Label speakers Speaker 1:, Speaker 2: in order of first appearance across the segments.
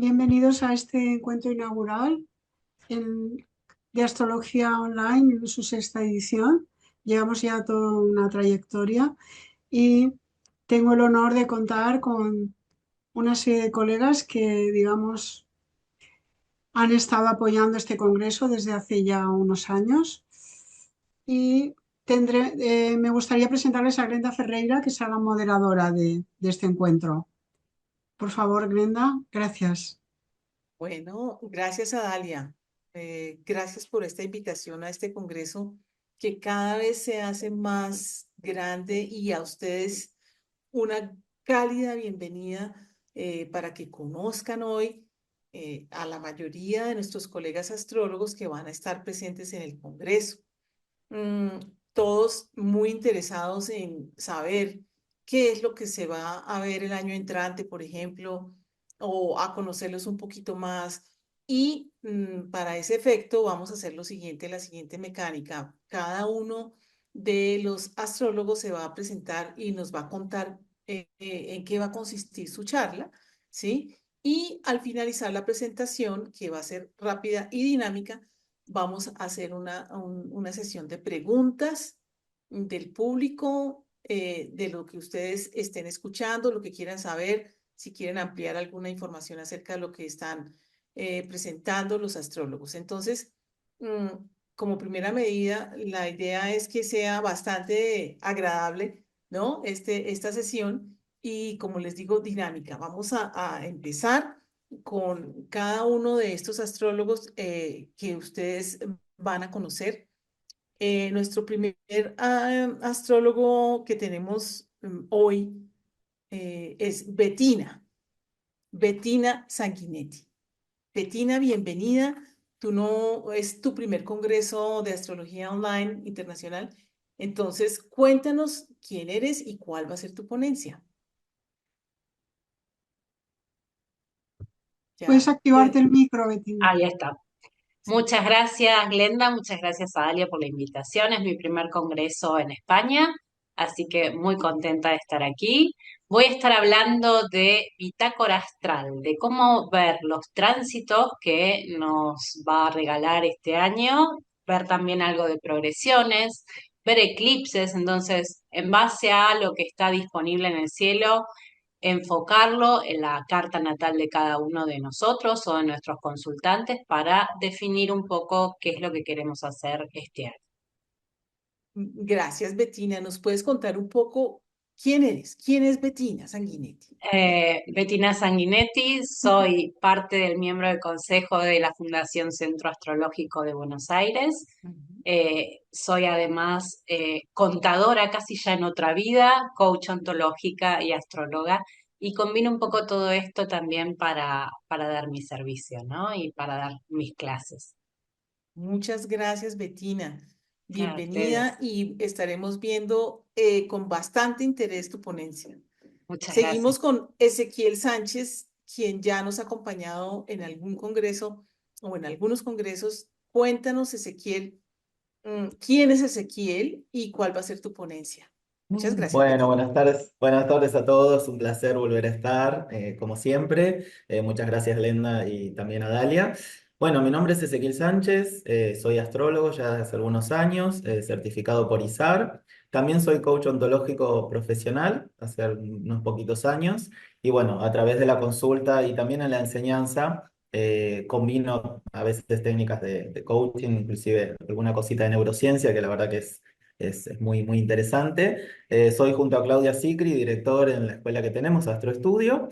Speaker 1: Bienvenidos a este encuentro inaugural en- de astrología online en su sexta edición. Llevamos ya toda una trayectoria y tengo el honor de contar con una serie de colegas que, digamos, han estado apoyando este congreso desde hace ya unos años. Y me gustaría presentarles a Glenda Ferreira, que será la moderadora de este encuentro. Por favor, Glenda, gracias.
Speaker 2: Bueno, gracias a Dalia. Gracias por esta invitación a este congreso que cada vez se hace más grande y a ustedes una cálida bienvenida para que conozcan hoy a la mayoría de nuestros colegas astrólogos que van a estar presentes en el congreso. Mm, Todos muy interesados en saber qué es lo que se va a ver el año entrante, por ejemplo, o a conocerlos un poquito más. Y para ese efecto vamos a hacer lo siguiente, la siguiente mecánica. Cada uno de los astrólogos se va a presentar y nos va a contar en qué va a consistir su charla, ¿sí? Y al finalizar la presentación, que va a ser rápida y dinámica, vamos a hacer una sesión de preguntas del público, de lo que ustedes estén escuchando, lo que quieran saber, si quieren ampliar alguna información acerca de lo que están presentando los astrólogos. Entonces, mm, como primera medida, la idea es que sea bastante agradable, ¿no? Esta sesión y, como les digo, dinámica. Vamos a empezar con cada uno de estos astrólogos que ustedes van a conocer. Nuestro primer astrólogo que tenemos hoy es Bettina Sanguinetti. Bettina, bienvenida. Tú no es tu primer congreso de astrología online internacional. Entonces, cuéntanos quién eres y cuál va a ser tu ponencia.
Speaker 1: Puedes
Speaker 2: Ya,
Speaker 1: activarte el micro, Betina.
Speaker 3: Ahí está.
Speaker 2: sí.
Speaker 3: Muchas gracias, Glenda. Muchas gracias a Dalia por la invitación. Es mi primer congreso en España, así que muy contenta de estar aquí. Voy a estar hablando de bitácora astral, de cómo ver los tránsitos que nos va a regalar este año, ver también algo de progresiones, ver eclipses, entonces, en base a lo que está disponible en el cielo, enfocarlo en la carta natal de cada uno de nosotros o de nuestros consultantes para definir un poco qué es lo que queremos hacer este año.
Speaker 2: Gracias, Bettina. ¿Nos puedes contar un poco quién eres? ¿Quién es Bettina Sanguinetti?
Speaker 3: Bettina Sanguinetti, soy parte del miembro del consejo de la Fundación Centro Astrológico de Buenos Aires.
Speaker 2: Ujú.
Speaker 3: Soy además contadora casi ya en otra vida, coach ontológica y astróloga, y combino un poco todo esto también para dar mi servicio, ¿no? Y para dar mis clases.
Speaker 2: Muchas gracias, Bettina.
Speaker 3: A ustedes.
Speaker 2: Bienvenida y estaremos viendo con bastante interés tu ponencia.
Speaker 3: Muchas gracias.
Speaker 2: Seguimos con Ezequiel Sánchez, quien ya nos ha acompañado en algún congreso o en algunos congresos. Cuéntanos, Ezequiel, quién es Ezequiel y cuál va a ser tu ponencia. Muchas gracias,
Speaker 4: Bueno,
Speaker 2: Bettina.
Speaker 4: buenas tardes a todos, un placer volver a estar, como siempre. Muchas gracias, Lenda, y también a Dalia. Bueno, mi nombre es Ezequiel Sánchez, soy astrólogo ya desde hace algunos años, certificado por ISAR. También soy coach ontológico profesional, hace unos poquitos años. Y bueno, a través de la consulta y también en la enseñanza, combino a veces técnicas de coaching, inclusive alguna cosita de neurociencia, que la verdad que es muy interesante. Soy junto a Claudia Sicri, director en la escuela que tenemos, Astro Estudio,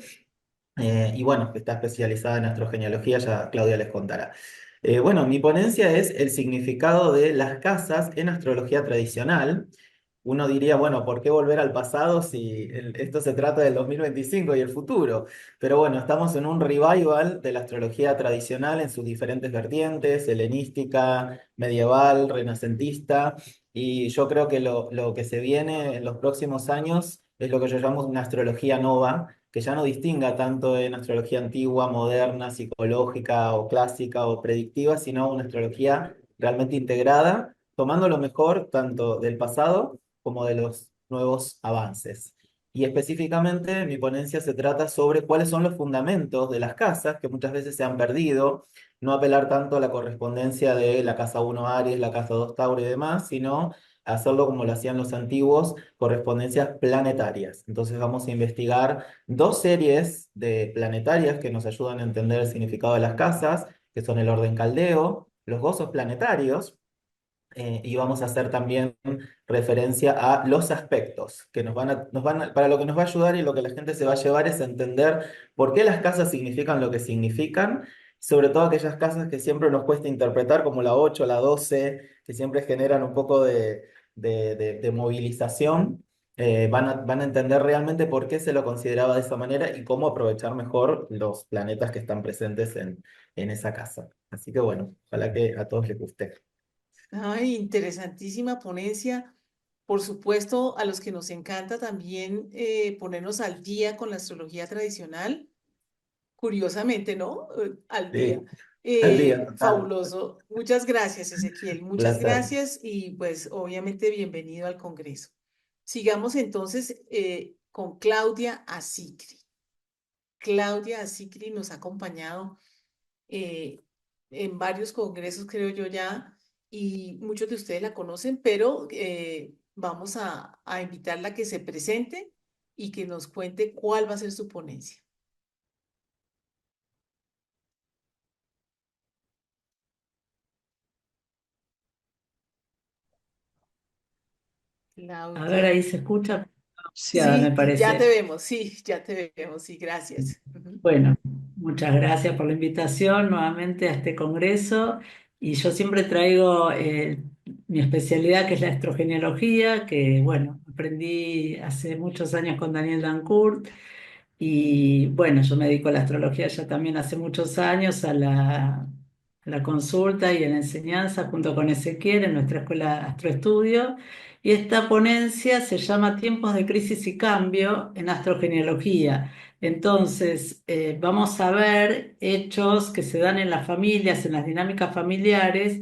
Speaker 4: y bueno, está especializada en astrogenealogía, ya Claudia les contará. Bueno, mi ponencia es el significado de las casas en astrología tradicional. Uno diría, bueno, ¿por qué volver al pasado si esto se trata del 2025 y el futuro? Pero bueno, estamos en un revival de la astrología tradicional en sus diferentes vertientes, helenística, medieval, renacentista, y yo creo que lo que se viene en los próximos años es lo que yo llamo una astrología nova, que ya no distinga tanto en astrología antigua, moderna, psicológica o clásica o predictiva, sino una astrología realmente integrada, tomando lo mejor tanto del pasado como de los nuevos avances. Y específicamente mi ponencia se trata sobre cuáles son los fundamentos de las casas que muchas veces se han perdido, no apelar tanto a la correspondencia de la casa 1 Aries, la casa 2 Tauro y demás, sino hacerlo como lo hacían los antiguos, correspondencias planetarias. Entonces vamos a investigar dos series de planetarias que nos ayudan a entender el significado de las casas, que son el orden caldeo, los gozos planetarios, y vamos a hacer también referencia a los aspectos que para lo que nos va a ayudar y lo que la gente se va a llevar es entender por qué las casas significan lo que significan, sobre todo aquellas casas que siempre nos cuesta interpretar, como la 8, la 12, que siempre generan un poco de movilización. Van a entender realmente por qué se lo consideraba de esa manera y cómo aprovechar mejor los planetas que están presentes en esa casa. Así que bueno, ojalá que a todos les guste.
Speaker 2: Ay, interesantísima ponencia. Por supuesto, a los que nos encanta también ponernos al día con la astrología tradicional, curiosamente, ¿no? Al día.
Speaker 4: Sí, al día, total.
Speaker 2: Fabuloso. Muchas gracias, Ezequiel. Muchas
Speaker 4: Placer.
Speaker 2: gracias y pues obviamente bienvenido al Congreso. Sigamos entonces con Claudia Asicri. Claudia Asicri nos ha acompañado eh, en varios congresos, creo yo ya, y muchos de ustedes la conocen, pero vamos a invitarla a que se presente y que nos cuente cuál va a ser su ponencia.
Speaker 5: A ver,
Speaker 2: Claudia.
Speaker 5: ahí se escucha. Me
Speaker 2: Sí, ya te
Speaker 5: parece.
Speaker 2: vemos, sí, gracias. Ujú.
Speaker 5: Bueno, muchas gracias por la invitación nuevamente a este congreso. Y yo siempre traigo mi especialidad, que es la astrogenealogía, que bueno, aprendí hace muchos años con Daniel Dancourt. Y bueno, yo me dedico a la astrología ya también hace muchos años, a la consulta y a la enseñanza junto con Ezequiel en nuestra escuela Astroestudio. Y esta ponencia se llama Tiempos de Crisis y Cambio en Astrogenealogía. Entonces, vamos a ver hechos que se dan en las familias, en las dinámicas familiares,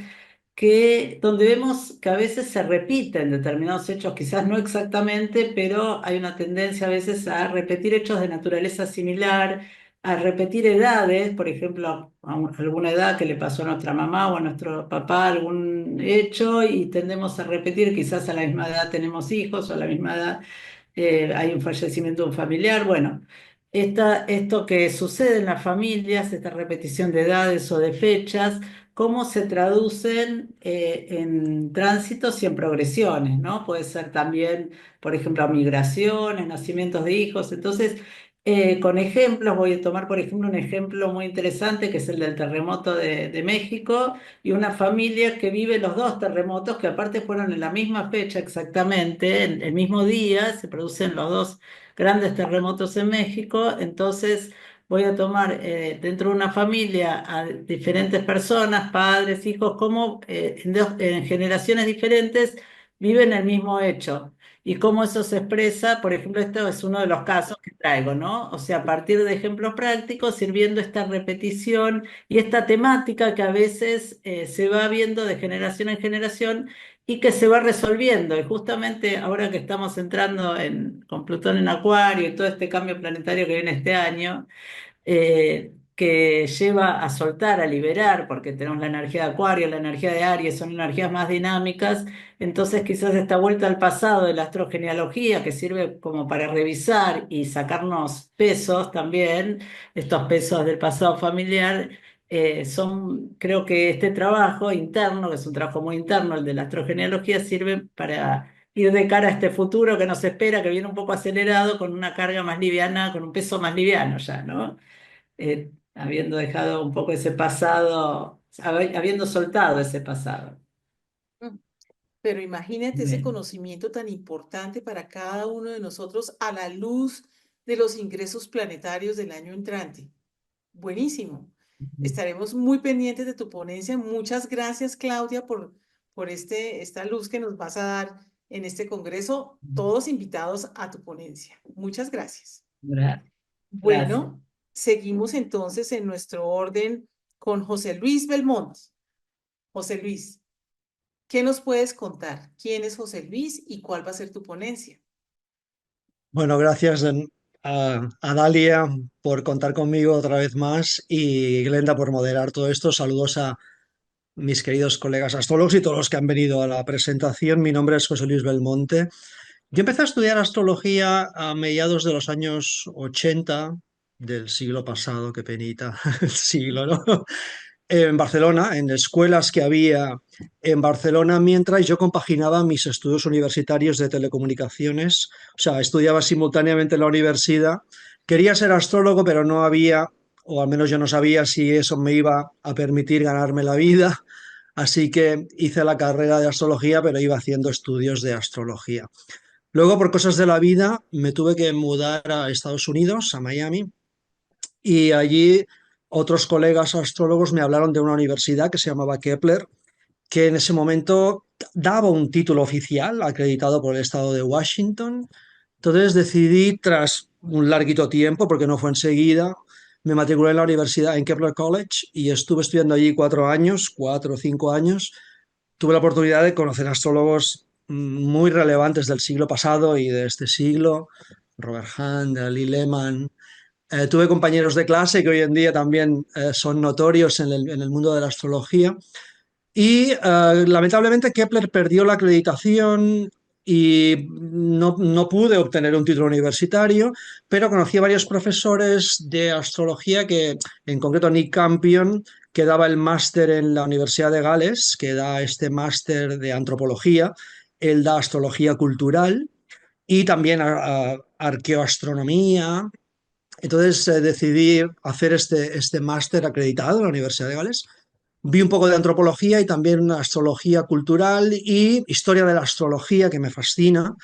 Speaker 5: donde vemos que a veces se repiten determinados hechos, quizás no exactamente, pero hay una tendencia a veces a repetir hechos de naturaleza similar, a repetir edades, por ejemplo, alguna edad que le pasó a nuestra mamá o a nuestro papá algún hecho y tendemos a repetir, quizás a la misma edad tenemos hijos o a la misma edad hay un fallecimiento de un familiar. Bueno, esto que sucede en las familias, esta repetición de edades o de fechas, cómo se traducen en tránsitos y en progresiones, ¿no? Puede ser también, por ejemplo, migraciones, nacimientos de hijos. Entonces, con ejemplos, voy a tomar, por ejemplo, un ejemplo muy interesante que es el del terremoto de México y una familia que vive los dos terremotos, que aparte fueron en la misma fecha exactamente, el mismo día, se producen los dos grandes terremotos en México. Entonces voy a tomar dentro de una familia a diferentes personas, padres, hijos, como en generaciones diferentes viven el mismo hecho. Y cómo eso se expresa, por ejemplo, esto es uno de los casos que traigo, ¿no? O sea, a partir de ejemplos prácticos, sirviendo esta repetición y esta temática que a veces se va viendo de generación en generación y que se va resolviendo. Y justamente ahora que estamos entrando con Plutón en Acuario y todo este cambio planetario que viene este año, que lleva a soltar, a liberar, porque tenemos la energía de Acuario, la energía de Aries, son energías más dinámicas. Entonces quizás esta vuelta al pasado de la astrogenealogía, que sirve como para revisar y sacarnos pesos también, estos pesos del pasado familiar, creo que este trabajo interno, que es un trabajo muy interno, el de la astrogenealogía, sirve para ir de cara a este futuro que nos espera, que viene un poco acelerado, con una carga más liviana, con un peso más liviano ya, ¿no? Habiendo dejado un poco ese pasado, habiendo soltado ese pasado.
Speaker 2: Mm. Pero imagínate ese
Speaker 5: Bien.
Speaker 2: conocimiento tan importante para cada uno de nosotros a la luz de los ingresos planetarios del año entrante. Buenísimo. Estaremos muy pendientes de tu ponencia. Muchas gracias, Claudia, por esta luz que nos vas a dar en este congreso. Todos invitados a tu ponencia. Muchas gracias.
Speaker 5: Gracias. Gracias.
Speaker 2: Bueno, seguimos entonces en nuestro orden con José Luis Belmont. José Luis, ¿qué nos puedes contar? ¿Quién es José Luis y cuál va a ser tu ponencia?
Speaker 6: Bueno, gracias a Dalia por contar conmigo otra vez más y Glenda por moderar todo esto. Saludos a mis queridos colegas astrólogos y todos los que han venido a la presentación. Mi nombre es José Luis Belmonte. Yo empecé a estudiar astrología a mediados de los años 80 del siglo pasado, qué penita el siglo, ¿no? En Barcelona, en escuelas que había en Barcelona, mientras yo compaginaba mis estudios universitarios de telecomunicaciones, o sea, estudiaba simultáneamente en la universidad. Quería ser astrólogo, pero no había, o al menos yo no sabía si eso me iba a permitir ganarme la vida, así que hice la carrera de astrología, pero iba haciendo estudios de astrología. Luego, por cosas de la vida, me tuve que mudar a Estados Unidos, a Miami, y allí otros colegas astrólogos me hablaron de una universidad que se llamaba Kepler, que en ese momento daba un título oficial acreditado por el estado de Washington. Entonces decidí, tras un larguito tiempo, porque no fue enseguida, me matriculé en la universidad, en Kepler College, y estuve estudiando allí 4 años, 4 o 5 años. Tuve la oportunidad de conocer astrólogos muy relevantes del siglo pasado y de este siglo, Robert Hahn, Lee Lehman. Tuve compañeros de clase que hoy en día también son notorios en el mundo de la astrología. Y lamentablemente Kepler perdió la acreditación y no pude obtener un título universitario, pero conocí a varios profesores de astrología que, en concreto Nick Campion, que daba el máster en la Universidad de Gales, que da este máster de antropología, él da astrología cultural y también arqueoastronomía. Entonces decidí hacer este máster acreditado en la Universidad de Gales. Vi un poco de antropología y también astrología cultural y historia de la astrología, que me fascina,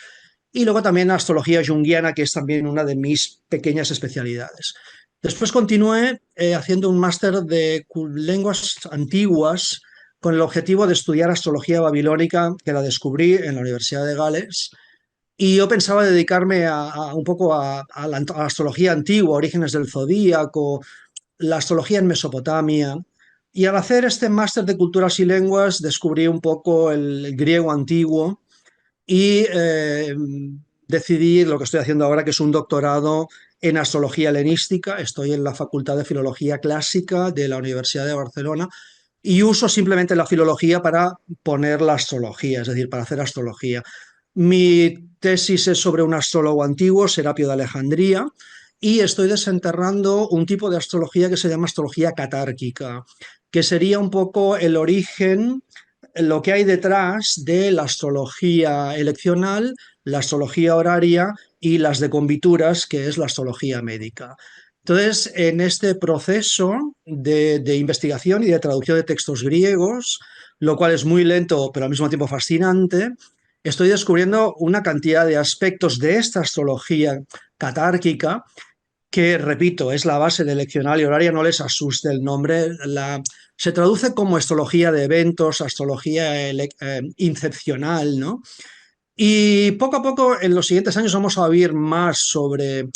Speaker 6: y luego también astrología junguiana, que es también una de mis pequeñas especialidades. Después continué haciendo un máster de lenguas antiguas con el objetivo de estudiar astrología babilónica, que la descubrí en la Universidad de Gales. Y yo pensaba dedicarme un poco a la astrología antigua, orígenes del zodíaco, la astrología en Mesopotamia. Y al hacer este máster de culturas y lenguas descubrí un poco el griego antiguo y decidí lo que estoy haciendo ahora, que es un doctorado en astrología helenística. Estoy en la Facultad de Filología Clásica de la Universidad de Barcelona y uso simplemente la filología para poner la astrología, es decir, para hacer astrología. Mi tesis es sobre un astrólogo antiguo, Serapio de Alejandría, y estoy desenterrando un tipo de astrología que se llama astrología catárquica, que sería un poco el origen, lo que hay detrás de la astrología eleccional, la astrología horaria y las decovituras, que es la astrología médica. Entonces, en este proceso de investigación y de traducción de textos griegos, lo cual es muy lento pero al mismo tiempo fascinante, estoy descubriendo una cantidad de aspectos de esta astrología catárquica que, repito, es la base de leccional y horaria, no les asuste el nombre, se traduce como astrología de eventos, astrología incepcional, ¿no? Y poco a poco, en los siguientes años, vamos a oír más sobre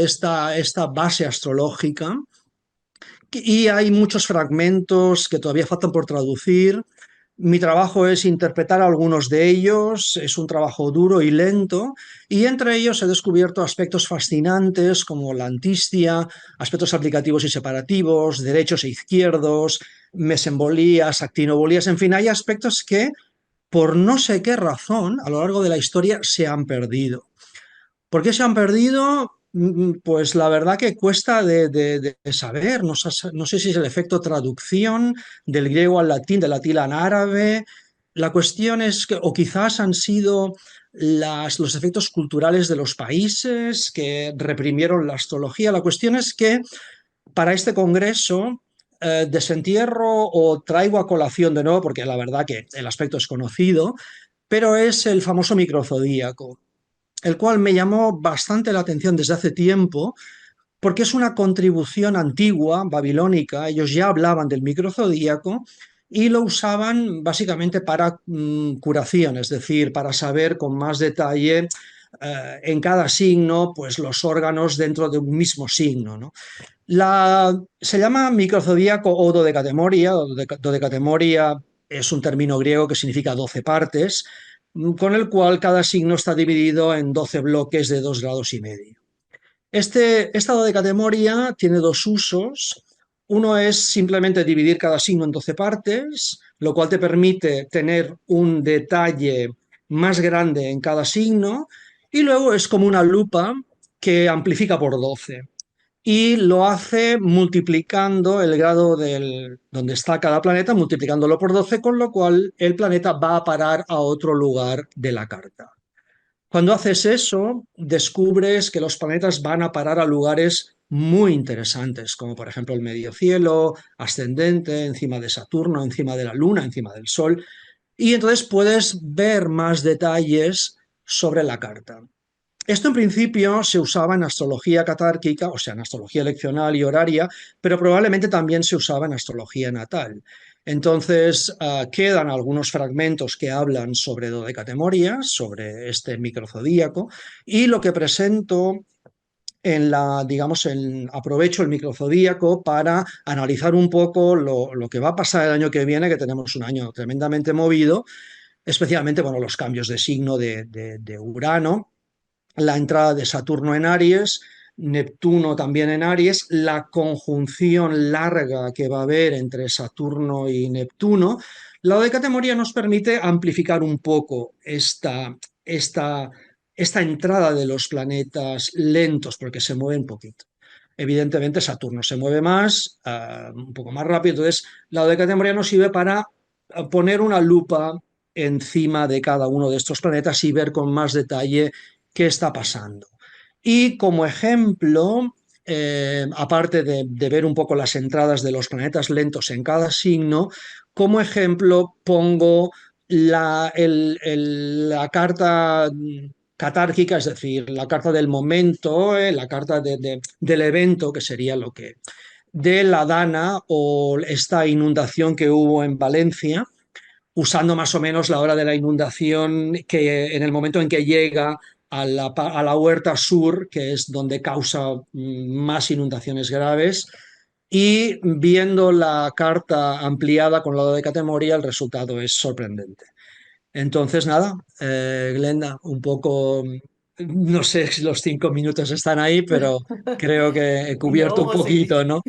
Speaker 6: esta base astrológica y hay muchos fragmentos que todavía faltan por traducir. Mi trabajo es interpretar algunos de ellos, es un trabajo duro y lento, y entre ellos he descubierto aspectos fascinantes como la antistia, aspectos aplicativos y separativos, derechos e izquierdos, mesembolías, actinobolías, en fin, hay aspectos que, por no sé qué razón, a lo largo de la historia se han perdido. ¿Por qué se han perdido? Pues la verdad que cuesta de saber. No sé si es el efecto traducción del griego al latín, del latín al árabe. La cuestión es que, o quizás han sido los efectos culturales de los países que reprimieron la astrología. La cuestión es que para este congreso desentierro o traigo a colación de nuevo, porque la verdad que el aspecto es conocido, pero es el famoso microzodíaco, el cual me llamó bastante la atención desde hace tiempo, porque es una contribución antigua, babilónica. Ellos ya hablaban del microzodíaco y lo usaban básicamente para curación, es decir, para saber con más detalle en cada signo, pues los órganos dentro de un mismo signo, ¿no? Se llama microzodíaco o dodecatemoria. Dodecatemoria es un término griego que significa 12 partes, con el cual cada signo está dividido en 12 bloques de 2,5 grados. Esta dodecatemoria tiene dos usos. Uno es simplemente dividir cada signo en 12 partes, lo cual te permite tener un detalle más grande en cada signo, y luego es como una lupa que amplifica por 12 y lo hace multiplicando el grado donde está cada planeta, multiplicándolo por 12, con lo cual el planeta va a parar a otro lugar de la carta. Cuando haces eso, descubres que los planetas van a parar a lugares muy interesantes, como por ejemplo el medio cielo, ascendente, encima de Saturno, encima de la Luna, encima del Sol, y entonces puedes ver más detalles sobre la carta. Esto en principio se usaba en astrología catárquica, o sea, en astrología leccional y horaria, pero probablemente también se usaba en astrología natal. Entonces, quedan algunos fragmentos que hablan sobre dodecatemorías, sobre este microzodíaco, y lo que presento aprovecho el microzodíaco para analizar un poco lo que va a pasar el año que viene, que tenemos un año tremendamente movido, especialmente, bueno, los cambios de signo de Urano, la entrada de Saturno en Aries, Neptuno también en Aries, la conjunción larga que va a haber entre Saturno y Neptuno. La dodecatemoría nos permite amplificar un poco esta entrada de los planetas lentos, porque se mueven poquito. Evidentemente Saturno se mueve más, un poco más rápido, entonces la dodecatemoría nos sirve para poner una lupa encima de cada uno de estos planetas y ver con más detalle qué está pasando. Y como ejemplo, aparte de ver un poco las entradas de los planetas lentos en cada signo, como ejemplo pongo la carta catárquica, es decir, la carta del momento, la carta del evento, que sería lo que de la Dana o esta inundación que hubo en Valencia, usando más o menos la hora de la inundación que en el momento en que llega a la huerta sur, que es donde causa más inundaciones graves, y viendo la carta ampliada con la dodecatemoria, el resultado es sorprendente. Entonces, nada, Glenda, un poco, no sé si los 5 minutos están ahí, pero creo que he cubierto
Speaker 2: No,
Speaker 6: un
Speaker 2: José Luis.
Speaker 6: poquito, ¿no?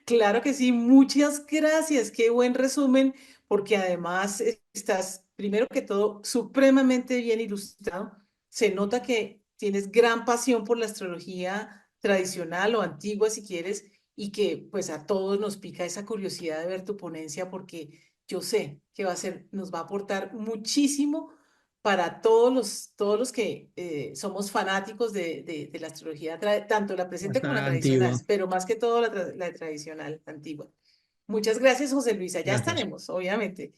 Speaker 2: Claro que sí, muchas gracias. Qué buen resumen, porque además estás, primero que todo, supremamente bien ilustrado. Se nota que tienes gran pasión por la astrología tradicional o antigua, si quieres, y que pues a todos nos pica esa curiosidad de ver tu ponencia, porque yo sé que va a ser, nos va a aportar muchísimo para todos los que somos fanáticos de la astrología, tanto la presente como la
Speaker 6: Hasta
Speaker 2: tradicional,
Speaker 6: antigua.
Speaker 2: pero más que todo la tradicional, antigua. Muchas gracias, José Luisa. Ya
Speaker 6: Gracias.
Speaker 2: estaremos, obviamente.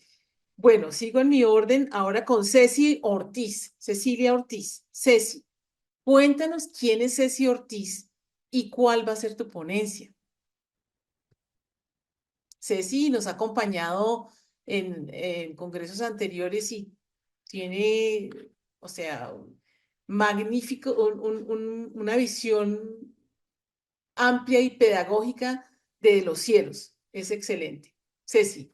Speaker 2: Bueno, sigo en mi orden ahora con Ceci Ortiz, Cecilia Ortiz. Ceci, cuéntanos quién es Ceci Ortiz y cuál va a ser tu ponencia. Ceci nos ha acompañado en congresos anteriores y tiene, o sea, magnífico, una visión amplia y pedagógica de los cielos. Es excelente. Ceci,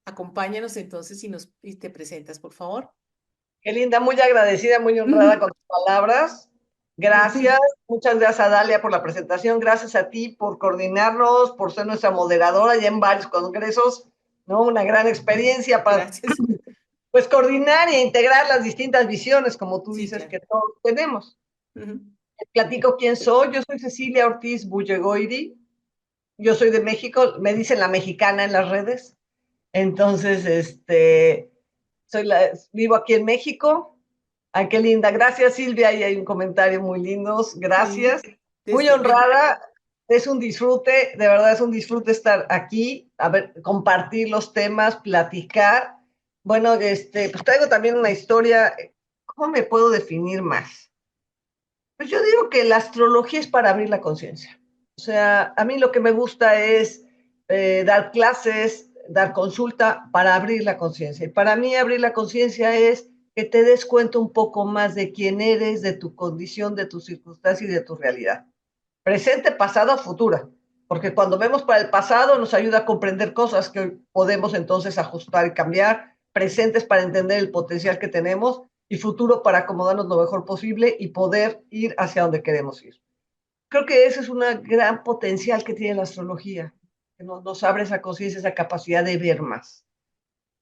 Speaker 2: acompáñanos entonces y te presentas, por favor.
Speaker 7: Qué linda, muy agradecida, muy honrada con tus palabras. Gracias, muchas gracias a Dalia por la presentación, gracias a ti por coordinarnos, por ser nuestra moderadora ya en varios congresos, ¿no? Una gran experiencia para
Speaker 2: Gracias.
Speaker 7: pues coordinar e integrar las distintas visiones, como tú
Speaker 2: Sí,
Speaker 7: dices,
Speaker 2: claro.
Speaker 7: que todos tenemos.
Speaker 2: Ujú.
Speaker 7: Les platico quién soy, yo soy Cecilia Ortiz Bullegoiri, yo soy de México, me dicen la mexicana en las redes, entonces, vivo aquí en México. Ay, qué linda. Gracias, Silvia. Ahí hay un comentario muy lindo. Gracias.
Speaker 2: Sí,
Speaker 7: Muy
Speaker 2: desde México.
Speaker 7: honrada. Es un disfrute, de verdad es un disfrute estar aquí, a ver, compartir los temas, platicar. Bueno, pues traigo también una historia. ¿Cómo me puedo definir más? Pues yo digo que la astrología es para abrir la conciencia. O sea, a mí lo que me gusta es dar clases, dar consulta para abrir la conciencia. Y para mí abrir la conciencia es que te des cuenta un poco más de quién eres, de tu condición, de tu circunstancia y de tu realidad. Presente, pasado, futura. Porque cuando vemos para el pasado nos ayuda a comprender cosas que podemos entonces ajustar y cambiar presentes para entender el potencial que tenemos y futuro para acomodarnos lo mejor posible y poder ir hacia donde queremos ir. Creo que ese es un gran potencial que tiene la astrología, que nos abre esa conciencia, esa capacidad de ver más.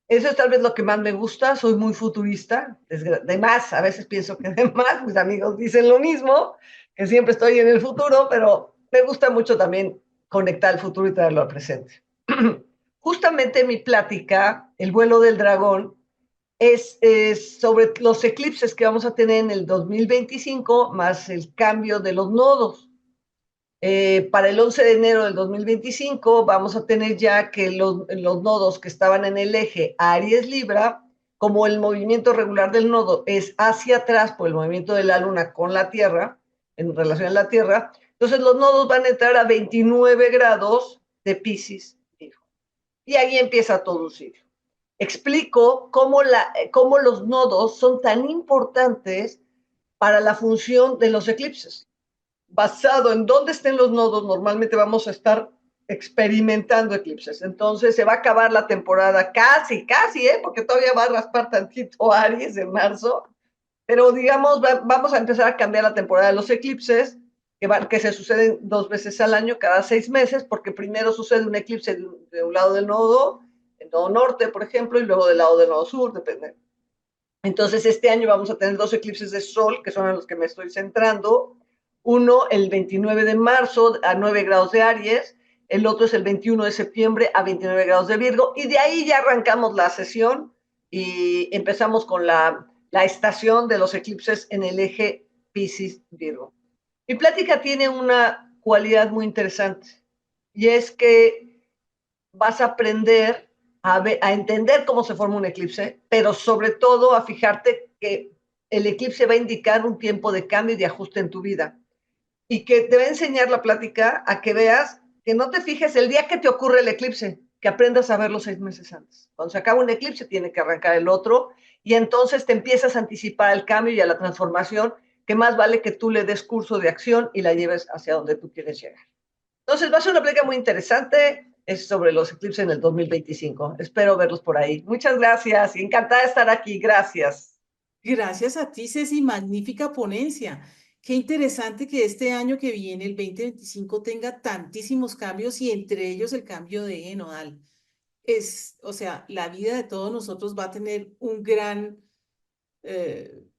Speaker 7: Eso es tal vez lo que más me gusta, soy muy futurista, de más, a veces pienso que de más, mis amigos dicen lo mismo, que siempre estoy en el futuro, pero me gusta mucho también conectar el futuro y traerlo al presente. Justamente mi plática, El vuelo del dragón, es sobre los eclipses que vamos a tener en el 2025, más el cambio de los nodos. Para el 11 de enero del 2025 vamos a tener ya que los nodos que estaban en el eje Aries-Libra, como el movimiento regular del nodo es hacia atrás por el movimiento de la Luna con la Tierra, en relación a la Tierra, entonces los nodos van a entrar a 29 grados de Piscis. Y ahí empieza todo un ciclo. Explico cómo los nodos son tan importantes para la función de los eclipses. Basado en dónde estén los nodos, normalmente vamos a estar experimentando eclipses. Entonces se va a acabar la temporada casi, porque todavía va a raspar tantito Aries en marzo, pero digamos, vamos a empezar a cambiar la temporada de los eclipses, que se suceden 2 veces al año, cada 6 meses, porque primero sucede un eclipse de un lado del nodo, el nodo norte, por ejemplo, y luego del lado del nodo sur, depende. Entonces este año vamos a tener 2 eclipses de sol, que son en los que me estoy centrando. Uno el 29 de marzo a 9 grados de Aries, el otro es el 21 de septiembre a 29 grados de Virgo, y de ahí ya arrancamos la sesión y empezamos con la estación de los eclipses en el eje Piscis-Virgo. Mi plática tiene una cualidad muy interesante, y es que vas a aprender a entender cómo se forma un eclipse, pero sobre todo a fijarte que el eclipse va a indicar un tiempo de cambio y de ajuste en tu vida. Y que te va a enseñar la plática a que veas, que no te fijes el día que te ocurre el eclipse, que aprendas a verlo 6 meses antes. Cuando se acaba un eclipse tiene que arrancar el otro, y entonces te empiezas a anticipar al cambio y a la transformación, que más vale que tú le des curso de acción y la lleves hacia donde tú quieres llegar. Entonces va a ser una plática muy interesante, es sobre los eclipses en el 2025. Espero verlos por ahí. Muchas gracias y encantada de estar aquí. Gracias.
Speaker 2: Gracias a ti, Ceci, magnífica ponencia. Qué interesante que este año que viene, el 2025, tenga tantísimos cambios y entre ellos el cambio de eje nodal. O sea, la vida de todos nosotros va a tener un gran,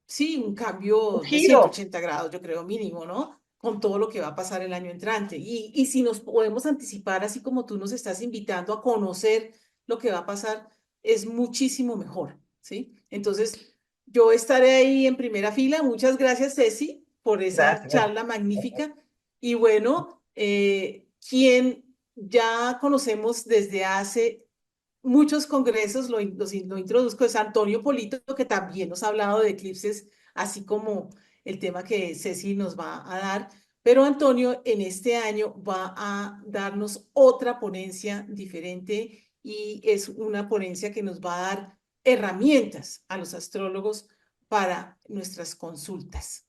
Speaker 2: sí, un cambio de
Speaker 7: Giro.
Speaker 2: 180 grados, yo creo, mínimo, ¿no? Con todo lo que va a pasar el año entrante. Y si nos podemos anticipar, así como tú nos estás invitando a conocer lo que va a pasar, es muchísimo mejor, ¿sí? Entonces, yo estaré ahí en primera fila. Muchas gracias, Ceci, por esa charla magnífica. Y bueno, quien ya conocemos desde hace muchos congresos, lo introduzco, es Antonio Polito, que también nos ha hablado de eclipses, así como el tema que Ceci nos va a dar. Pero Antonio en este año va a darnos otra ponencia diferente y es una ponencia que nos va a dar herramientas a los astrólogos para nuestras consultas.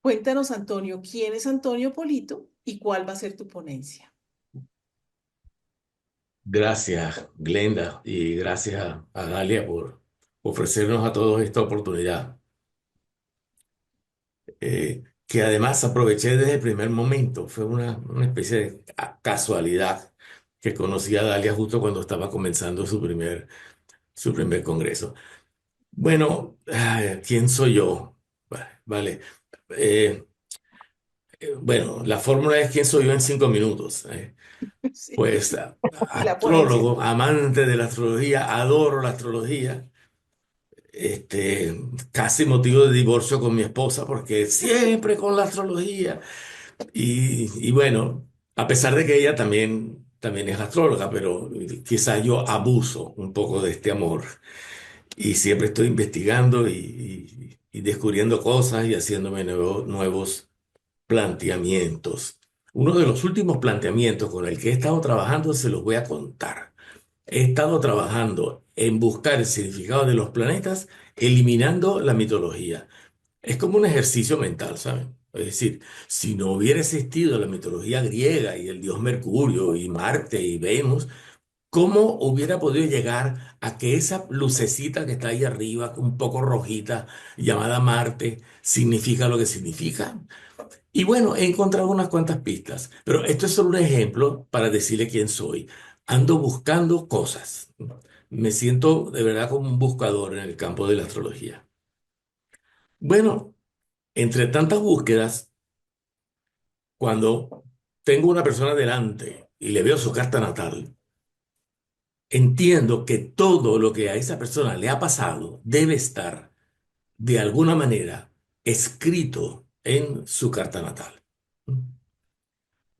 Speaker 2: Cuéntanos, Antonio, ¿quién es Antonio Polito y cuál va a ser tu ponencia?
Speaker 8: Gracias, Glenda, y gracias a Dalia por ofrecernos a todos esta oportunidad, que además aproveché desde el primer momento. Fue una especie de casualidad que conocí a Dalia justo cuando estaba comenzando su primer congreso. Bueno, ¿quién soy yo? Vale. Bueno, la fórmula es quién soy yo en 5 minutos.
Speaker 2: Sí.
Speaker 8: Pues
Speaker 2: Y la ponencia.
Speaker 8: astrólogo, amante de la astrología, adoro la astrología. Casi motivo de divorcio con mi esposa porque siempre con la astrología. Y bueno, a pesar de que ella también es astróloga, pero quizás yo abuso un poco de este amor y siempre estoy investigando y descubriendo cosas y haciéndome nuevos planteamientos. Uno de los últimos planteamientos con el que he estado trabajando se los voy a contar. He estado trabajando en buscar el significado de los planetas, eliminando la mitología. Es como un ejercicio mental, ¿saben? Es decir, si no hubiera existido la mitología griega y el dios Mercurio y Marte y Venus, ¿Cómo hubiera podido llegar a que esa lucecita que está ahí arriba, un poco rojita, llamada Marte, significa lo que significa? Y bueno, he encontrado unas cuantas pistas, pero esto es solo un ejemplo para decirle quién soy. Ando buscando cosas. Me siento de verdad como un buscador en el campo de la astrología. Bueno, entre tantas búsquedas, cuando tengo una persona delante y le veo su carta natal, entiendo que todo lo que a esa persona le ha pasado debe estar de alguna manera escrito en su carta natal.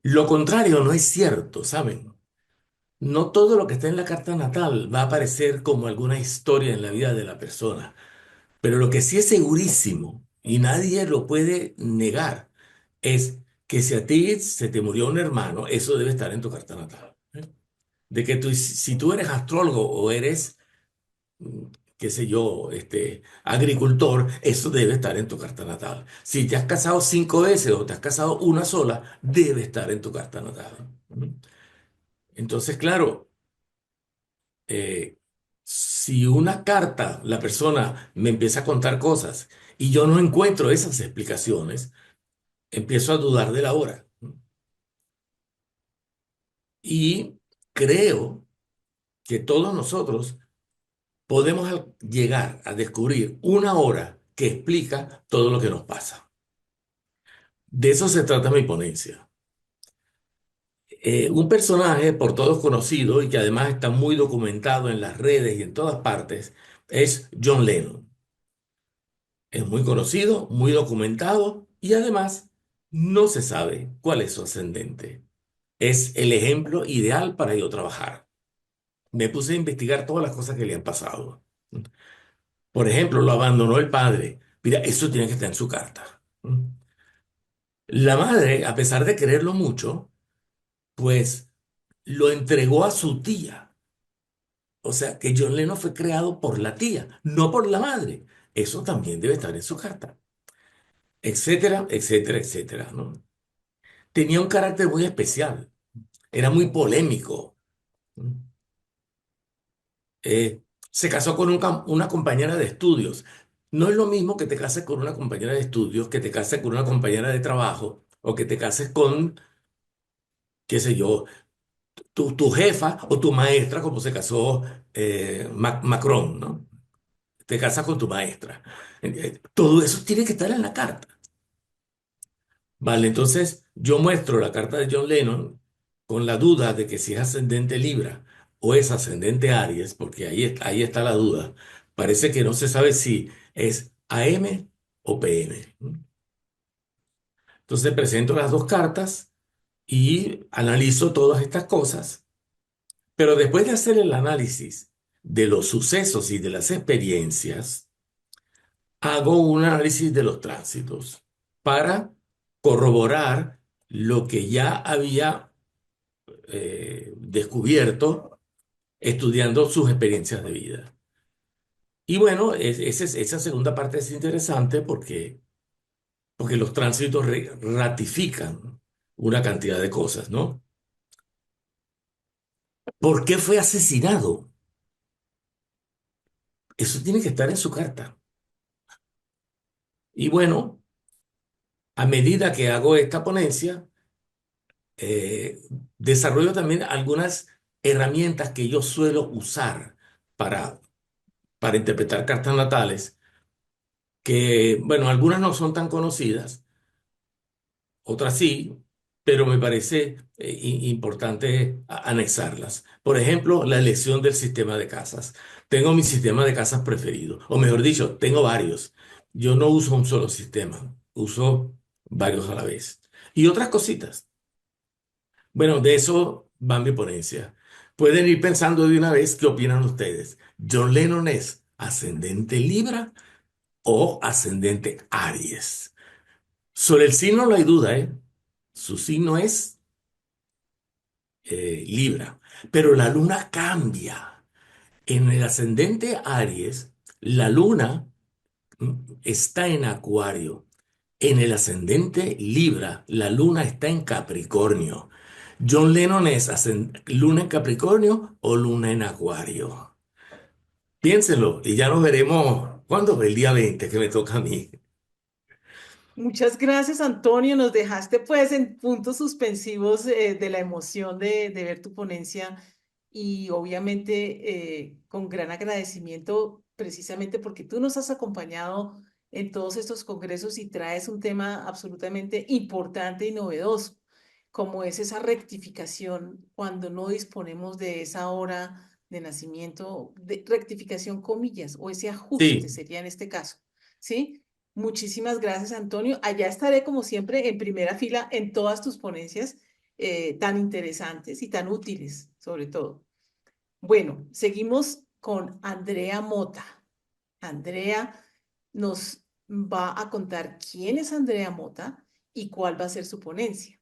Speaker 8: Lo contrario no es cierto, ¿saben? No todo lo que está en la carta natal va a aparecer como alguna historia en la vida de la persona, pero lo que sí es segurísimo y nadie lo puede negar es que si a ti se te murió un hermano, eso debe estar en tu carta natal. De que tú, si tú eres astrólogo o eres, mm, qué sé yo, agricultor, eso debe estar en tu carta natal. Si te has casado 5 veces o te has casado una sola, debe estar en tu carta natal. Entonces, claro, eh, si una carta, la persona me empieza a contar cosas y yo no encuentro esas explicaciones, empiezo a dudar de la hora. Y creo que todos nosotros podemos llegar a descubrir una hora que explica todo lo que nos pasa. De eso se trata mi ponencia. Un personaje por todos conocido y que además está muy documentado en las redes y en todas partes es John Lennon. Es muy conocido, muy documentado y además no se sabe cuál es su ascendente. Es el ejemplo ideal para yo trabajar. Me puse a investigar todas las cosas que le han pasado. Por ejemplo, lo abandonó el padre. Mira, eso tiene que estar en su carta. La madre, a pesar de quererlo mucho, pues lo entregó a su tía. O sea, que John Lennon fue creado por la tía, no por la madre. Eso también debe estar en su carta, etcétera, etcétera, etcétera, ¿no? Tenía un carácter muy especial, era muy polémico. Se casó con una compañera de estudios. No es lo mismo que te cases con una compañera de estudios, que te cases con una compañera de trabajo o que te cases con, qué sé yo, tu jefa o tu maestra, como se casó Macron, ¿no? Te casas con tu maestra. Todo eso tiene que estar en la carta. Vale, entonces yo muestro la carta de John Lennon con la duda de que si es ascendente Libra o es ascendente Aries, porque ahí está la duda. Parece que no se sabe si es AM o PM. Entonces presento las dos cartas y analizo todas estas cosas, pero después de hacer el análisis de los sucesos y de las experiencias, hago un análisis de los tránsitos para corroborar lo que ya había descubierto estudiando sus experiencias de vida. Y bueno, esa segunda parte es interesante porque los tránsitos ratifican una cantidad de cosas, ¿no? ¿Por qué fue asesinado? Eso tiene que estar en su carta. Y bueno, a medida que hago esta ponencia, eh, desarrollo también algunas herramientas que yo suelo usar para, para interpretar cartas natales, que, bueno, algunas no son tan conocidas, otras sí, pero me parece importante anexarlas. Por ejemplo, la elección del sistema de casas. Tengo mi sistema de casas preferido, o mejor dicho, tengo varios. Yo no uso un solo sistema, uso varios a la vez. Y otras cositas. Bueno, de eso va mi ponencia. Pueden ir pensando de una vez qué opinan ustedes. ¿John Lennon es ascendente Libra o ascendente Aries? Sobre el signo no hay duda, ¿eh? Su signo es Libra, pero la luna cambia. En el ascendente Aries, la luna está en Acuario. En el ascendente Libra, la luna está en Capricornio. John Lennon es luna en Capricornio o luna en Acuario. Piénselo y ya nos veremos. ¿Cuándo? El día 20 que me toca a mí.
Speaker 2: Muchas gracias, Antonio. Nos dejaste pues en puntos suspensivos de la emoción de ver tu ponencia y obviamente con gran agradecimiento precisamente porque tú nos has acompañado en todos estos congresos y traes un tema absolutamente importante y novedoso, como es esa rectificación cuando no disponemos de esa hora de nacimiento, de rectificación comillas, o ese ajuste
Speaker 8: Sí,
Speaker 2: sería en este caso, ¿sí? Muchísimas gracias, Antonio. Allá estaré, como siempre, en primera fila en todas tus ponencias tan interesantes y tan útiles, sobre todo. Bueno, seguimos con Andrea Mota. Andrea nos va a contar quién es Andrea Mota y cuál va a ser su ponencia.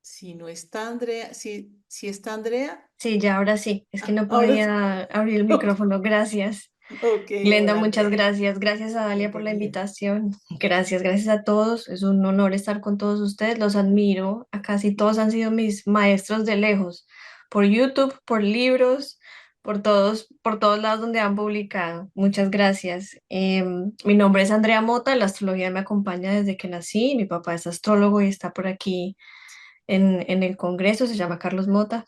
Speaker 2: Si no está Andrea, si está Andrea,
Speaker 9: Sí, ya ahora sí. Es que no
Speaker 2: ahora sí.
Speaker 9: podía abrir el
Speaker 2: Ok,
Speaker 9: micrófono. Gracias.
Speaker 2: ok,
Speaker 9: Glenda,
Speaker 2: hola
Speaker 9: muchas
Speaker 2: Andrea,
Speaker 9: gracias. Gracias a Dalia por la
Speaker 2: bienvenida.
Speaker 9: invitación. Gracias, gracias a todos. Es un honor estar con todos ustedes. Los admiro. A casi todos han sido mis maestros de lejos, por YouTube, por libros, por todos lados donde han publicado. Muchas gracias. Mi nombre es Andrea Mota. La astrología me acompaña desde que nací. Mi papá es astrólogo y está por aquí en el Congreso, se llama Carlos Mota.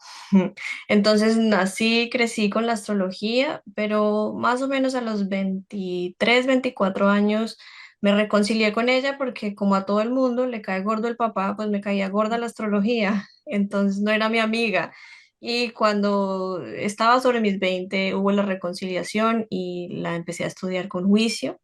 Speaker 9: Entonces nací, crecí con la astrología, pero más o menos a los 23, 24 años me reconcilié con ella porque como a todo el mundo le cae gordo el papá, pues me caía gorda la astrología, entonces no era mi amiga. Y cuando estaba sobre mis 20 hubo la reconciliación y la empecé a estudiar con juicio.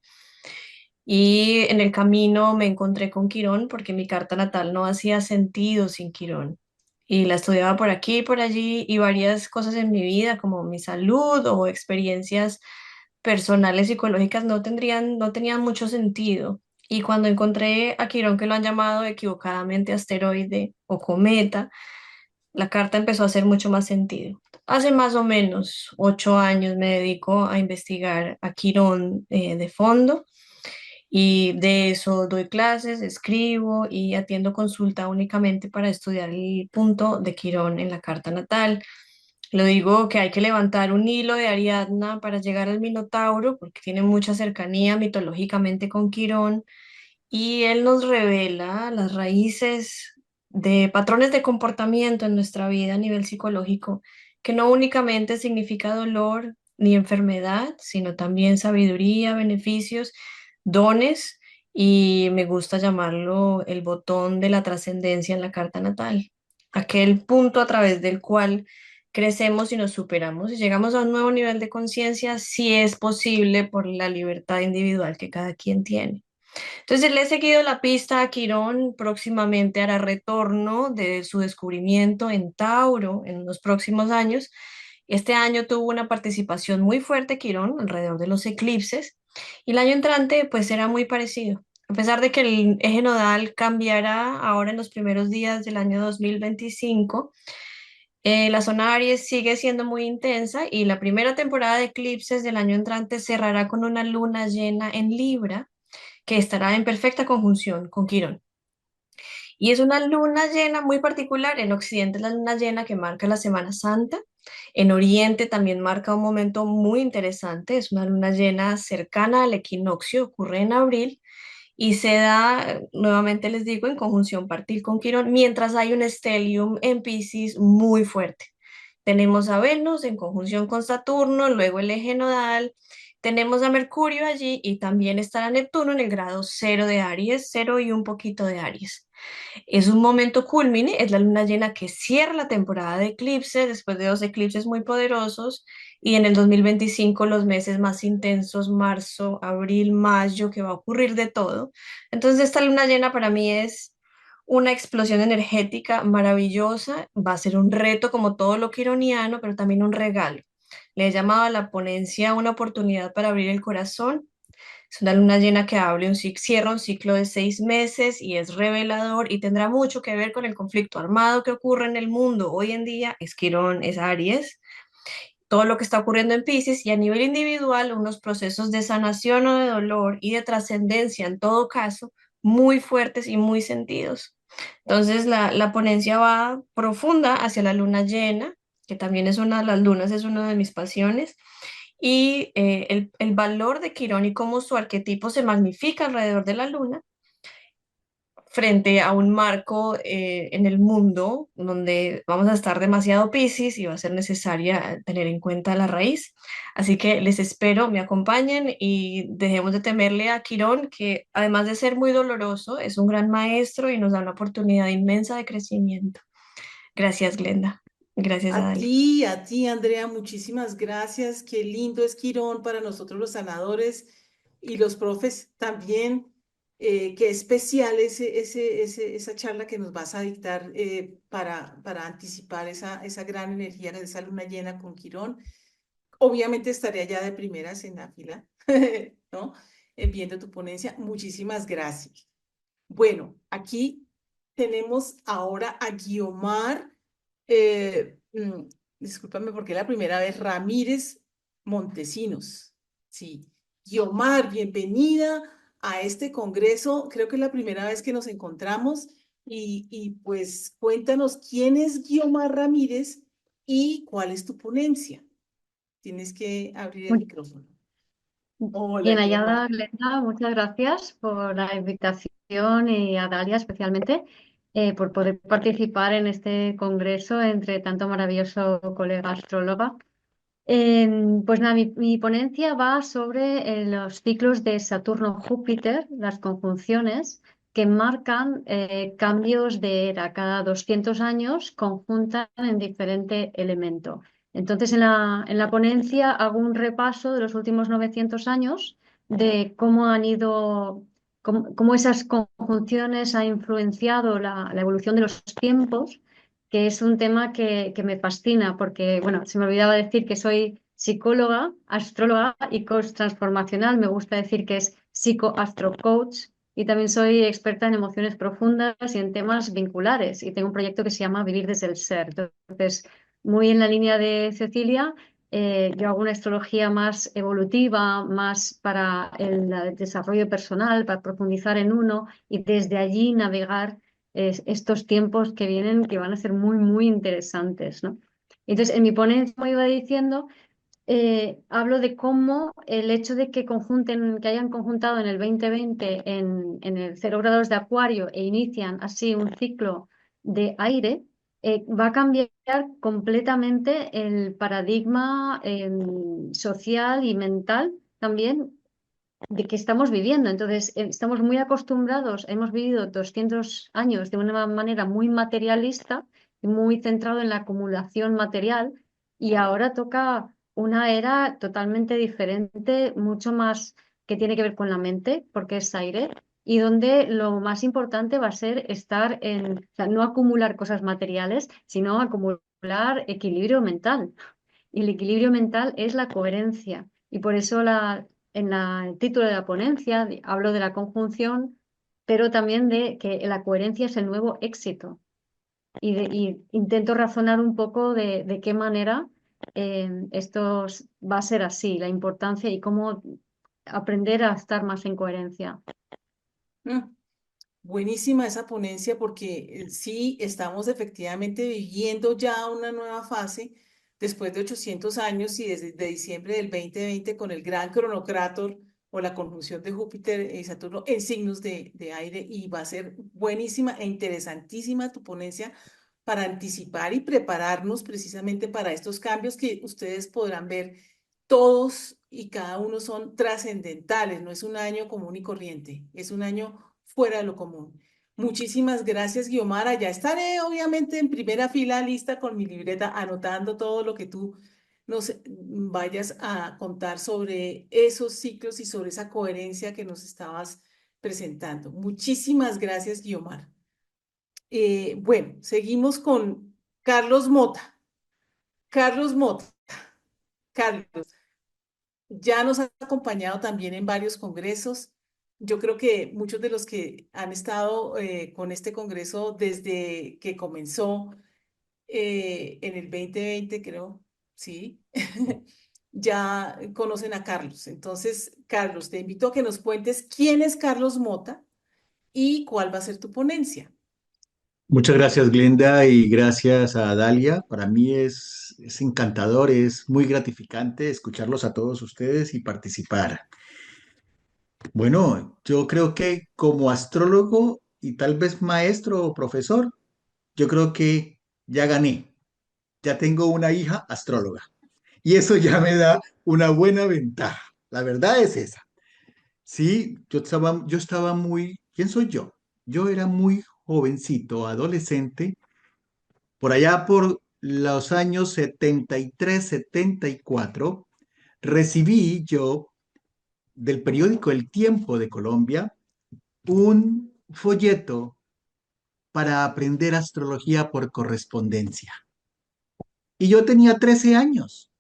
Speaker 9: Y en el camino me encontré con Quirón porque mi carta natal no hacía sentido sin Quirón. Y la estudiaba por aquí y por allí y varias cosas en mi vida, como mi salud o experiencias personales psicológicas, no tenían mucho sentido. Y cuando encontré a Quirón, que lo han llamado equivocadamente asteroide o cometa, la carta empezó a hacer mucho más sentido. Hace más o menos 8 años me dedico a investigar a Quirón de fondo y de eso doy clases, escribo y atiendo consulta únicamente para estudiar el punto de Quirón en la carta natal. Lo digo que hay que levantar un hilo de Ariadna para llegar al Minotauro porque tiene mucha cercanía mitológicamente con Quirón y él nos revela las raíces de patrones de comportamiento en nuestra vida a nivel psicológico, que no únicamente significa dolor ni enfermedad, sino también sabiduría, beneficios, dones, y me gusta llamarlo el botón de la trascendencia en la carta natal, aquel punto a través del cual crecemos y nos superamos y llegamos a un nuevo nivel de conciencia si es posible por la libertad individual que cada quien tiene. Entonces le he seguido la pista a Quirón, próximamente hará retorno de su descubrimiento en Tauro en los próximos años. Este año tuvo una participación muy fuerte Quirón alrededor de los eclipses y el año entrante pues será muy parecido. A pesar de que el eje nodal cambiará ahora en los primeros días del año 2025, la zona Aries sigue siendo muy intensa y la primera temporada de eclipses del año entrante cerrará con una luna llena en Libra que estará en perfecta conjunción con Quirón. Y es una luna llena muy particular. En Occidente es la luna llena que marca la Semana Santa. En Oriente también marca un momento muy interesante. Es una luna llena cercana al equinoccio, ocurre en abril y se da, nuevamente les digo, en conjunción partil con Quirón, mientras hay un stellium en Piscis muy fuerte. Tenemos a Venus en conjunción con Saturno, luego el eje nodal, tenemos a Mercurio allí y también estará Neptuno en el grado cero de Aries, cero y un poquito de Aries. Es un momento culmine, es la luna llena que cierra la temporada de eclipses después de 2 eclipses muy poderosos y en el 2025 los meses más intensos, marzo, abril, mayo, que va a ocurrir de todo. Entonces esta luna llena para mí es una explosión energética maravillosa, va a ser un reto como todo lo quironiano, pero también un regalo. Le he llamado a la ponencia una oportunidad para abrir el corazón. Es una luna llena que cierra un ciclo de 6 meses y es revelador y tendrá mucho que ver con el conflicto armado que ocurre en el mundo hoy en día. Es Quirón, es Aries, todo lo que está ocurriendo en Piscis y a nivel individual unos procesos de sanación o de dolor y de trascendencia en todo caso muy fuertes y muy sentidos. Entonces la ponencia va profunda hacia la luna llena, que también es una de las lunas, es una de mis pasiones, y el valor de Quirón y cómo su arquetipo se magnifica alrededor de la luna frente a un marco en el mundo donde vamos a estar demasiado Piscis y va a ser necesaria tener en cuenta la raíz. Así que les espero, me acompañen y dejemos de temerle a Quirón, que además de ser muy doloroso, es un gran maestro y nos da una oportunidad inmensa de crecimiento. Gracias, Glenda. Gracias, Adalia.
Speaker 2: A ti, Andrea, muchísimas gracias. Qué lindo es Quirón para nosotros los sanadores y los profes también. Qué especial esa charla que nos vas a dictar para anticipar esa gran energía de esa luna llena con Quirón. Obviamente estaría ya de primeras en la fila, ¿no? Viendo tu ponencia. Muchísimas gracias. Bueno, aquí tenemos ahora a Guiomar, discúlpame porque es la primera vez, Ramírez Montesinos. Sí, Guiomar, bienvenida a este congreso. Creo que es la primera vez que nos encontramos y pues cuéntanos quién es Guiomar Ramírez y cuál es tu ponencia. Tienes que abrir el
Speaker 10: Muy
Speaker 2: micrófono. Hola,
Speaker 10: bien
Speaker 2: Guiomar.
Speaker 10: hallada, Glenda. Muchas gracias por la invitación y a Dalia especialmente por poder participar en este congreso entre tanto maravilloso colega astróloga. Pues nada, mi ponencia va sobre los ciclos de Saturno-Júpiter, las conjunciones que marcan cambios de era. Cada 200 años conjuntan en diferente elemento. Entonces, en la ponencia hago un repaso de los últimos 900 años de cómo han ido, cómo esas conjunciones han influenciado la evolución de los tiempos, que es un tema que me fascina porque, bueno, se me olvidaba decir que soy psicóloga, astróloga y coach transformacional. Me gusta decir que es psicoastrocoach y también soy experta en emociones profundas y en temas vinculares y tengo un proyecto que se llama Vivir desde el Ser. Entonces, muy en la línea de Cecilia, yo hago una astrología más evolutiva, más para el desarrollo personal, para profundizar en uno y desde allí navegar estos tiempos que vienen, que van a ser muy, muy interesantes, ¿no? Entonces, en mi ponencia, como iba diciendo, hablo de cómo el hecho de que que hayan conjuntado en el 2020 en el 0 grados de Acuario e inician así un ciclo de aire, va a cambiar completamente el paradigma social y mental también de que estamos viviendo. Entonces, estamos muy acostumbrados, hemos vivido 200 años de una manera muy materialista, muy centrado en la acumulación material, y ahora toca una era totalmente diferente, mucho más que tiene que ver con la mente, porque es aire, y donde lo más importante va a ser estar o sea, no acumular cosas materiales, sino acumular equilibrio mental. Y el equilibrio mental es la coherencia. Y por eso el título de la ponencia hablo de la conjunción, pero también de que la coherencia es el nuevo éxito. Y intento razonar un poco de qué manera esto va a ser así, la importancia y cómo aprender a estar más en coherencia.
Speaker 2: Mm. Buenísima esa ponencia porque sí estamos efectivamente viviendo ya una nueva fase después de 800 años y desde diciembre del 2020 con el gran cronocrátor o la conjunción de Júpiter y Saturno en signos de aire y va a ser buenísima e interesantísima tu ponencia para anticipar y prepararnos precisamente para estos cambios que ustedes podrán ver todos y cada uno son trascendentales, no es un año común y corriente, es un año fuera de lo común. Muchísimas gracias, Guiomara. Ya estaré, obviamente, en primera fila lista con mi libreta, anotando todo lo que tú nos vayas a contar sobre esos ciclos y sobre esa coherencia que nos estabas presentando. Muchísimas gracias, Guiomar. Bueno, seguimos con Carlos Mota. Carlos Mota. Carlos, ya nos ha acompañado también en varios congresos. Yo creo que muchos de los que han estado con este congreso desde que comenzó en el 2020, creo, ¿sí? Ya conocen a Carlos. Entonces, Carlos, te invito a que nos cuentes quién es Carlos Mota y cuál va a ser tu ponencia.
Speaker 11: Muchas gracias, Glenda, y gracias a Dalia. Para mí es encantador, es muy gratificante escucharlos a todos ustedes y participar. Bueno, yo creo que como astrólogo y tal vez maestro o profesor, yo creo que ya gané. Ya tengo una hija astróloga y eso ya me da una buena ventaja. La verdad es esa. Sí, yo estaba muy, ¿quién soy yo? Yo era muy jovencito, adolescente, por allá por los años 73, 74, recibí yo del periódico El Tiempo de Colombia un folleto para aprender astrología por correspondencia. Y yo tenía 13 años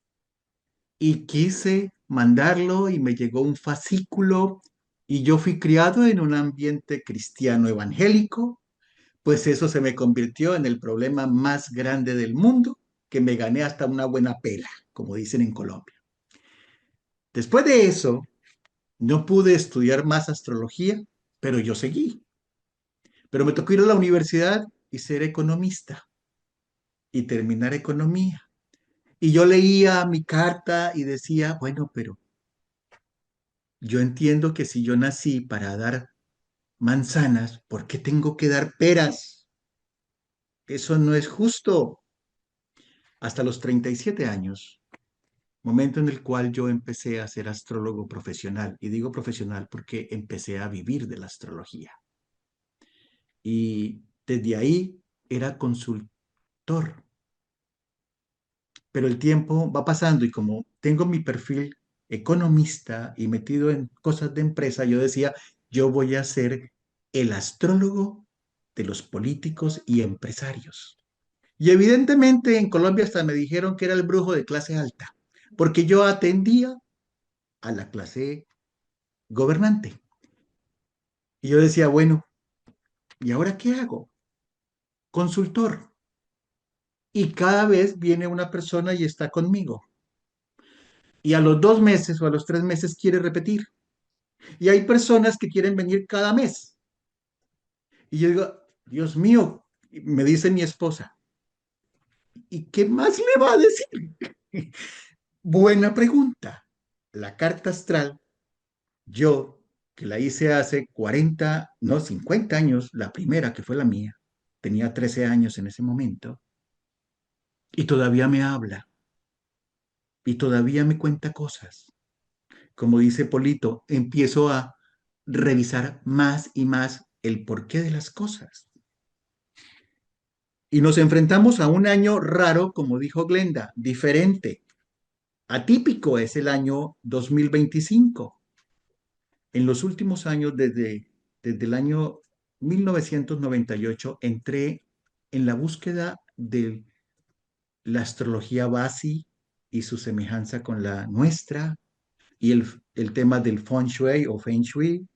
Speaker 11: y quise mandarlo y me llegó un fascículo y yo fui criado en un ambiente cristiano evangélico, pues eso se me convirtió en el problema más grande del mundo, que me gané hasta una buena pela, como dicen en Colombia. Después de eso, no pude estudiar más astrología, pero yo seguí. Pero me tocó ir a la universidad y ser economista y terminar economía. Y yo leía mi carta y decía, bueno, pero yo entiendo que si yo nací para dar manzanas, ¿por qué tengo que dar peras? Eso no es justo. Hasta los 37 años, momento en el cual yo empecé a ser astrólogo profesional. Y digo profesional porque empecé a vivir de la astrología. Y desde ahí era consultor. Pero el tiempo va pasando y como tengo mi perfil economista y metido en cosas de empresa, yo decía, yo voy a ser el astrólogo de los políticos y empresarios. Y evidentemente en Colombia hasta me dijeron que era el brujo de clase alta, porque yo atendía a la clase gobernante. Y yo decía, bueno, ¿y ahora qué hago? Consultor. Y cada vez viene una persona y está conmigo. Y a los 2 meses o a los 3 meses quiere repetir. Y hay personas que quieren venir cada mes. Y yo digo, Dios mío, me dice mi esposa, ¿y qué más le va a decir? Buena pregunta. La carta astral, yo que la hice hace 40, no, 50 años, la primera que fue la mía, tenía 13 años en ese momento, y todavía me habla, y todavía me cuenta cosas. Como dice Polito, empiezo a revisar más y más el porqué de las cosas. Y nos enfrentamos a un año raro, como dijo Glenda, diferente. Atípico es el año 2025. En los últimos años, desde el año 1998, entré en la búsqueda de la astrología Basi y su semejanza con la nuestra, y el tema del Feng Shui o Feng Shui.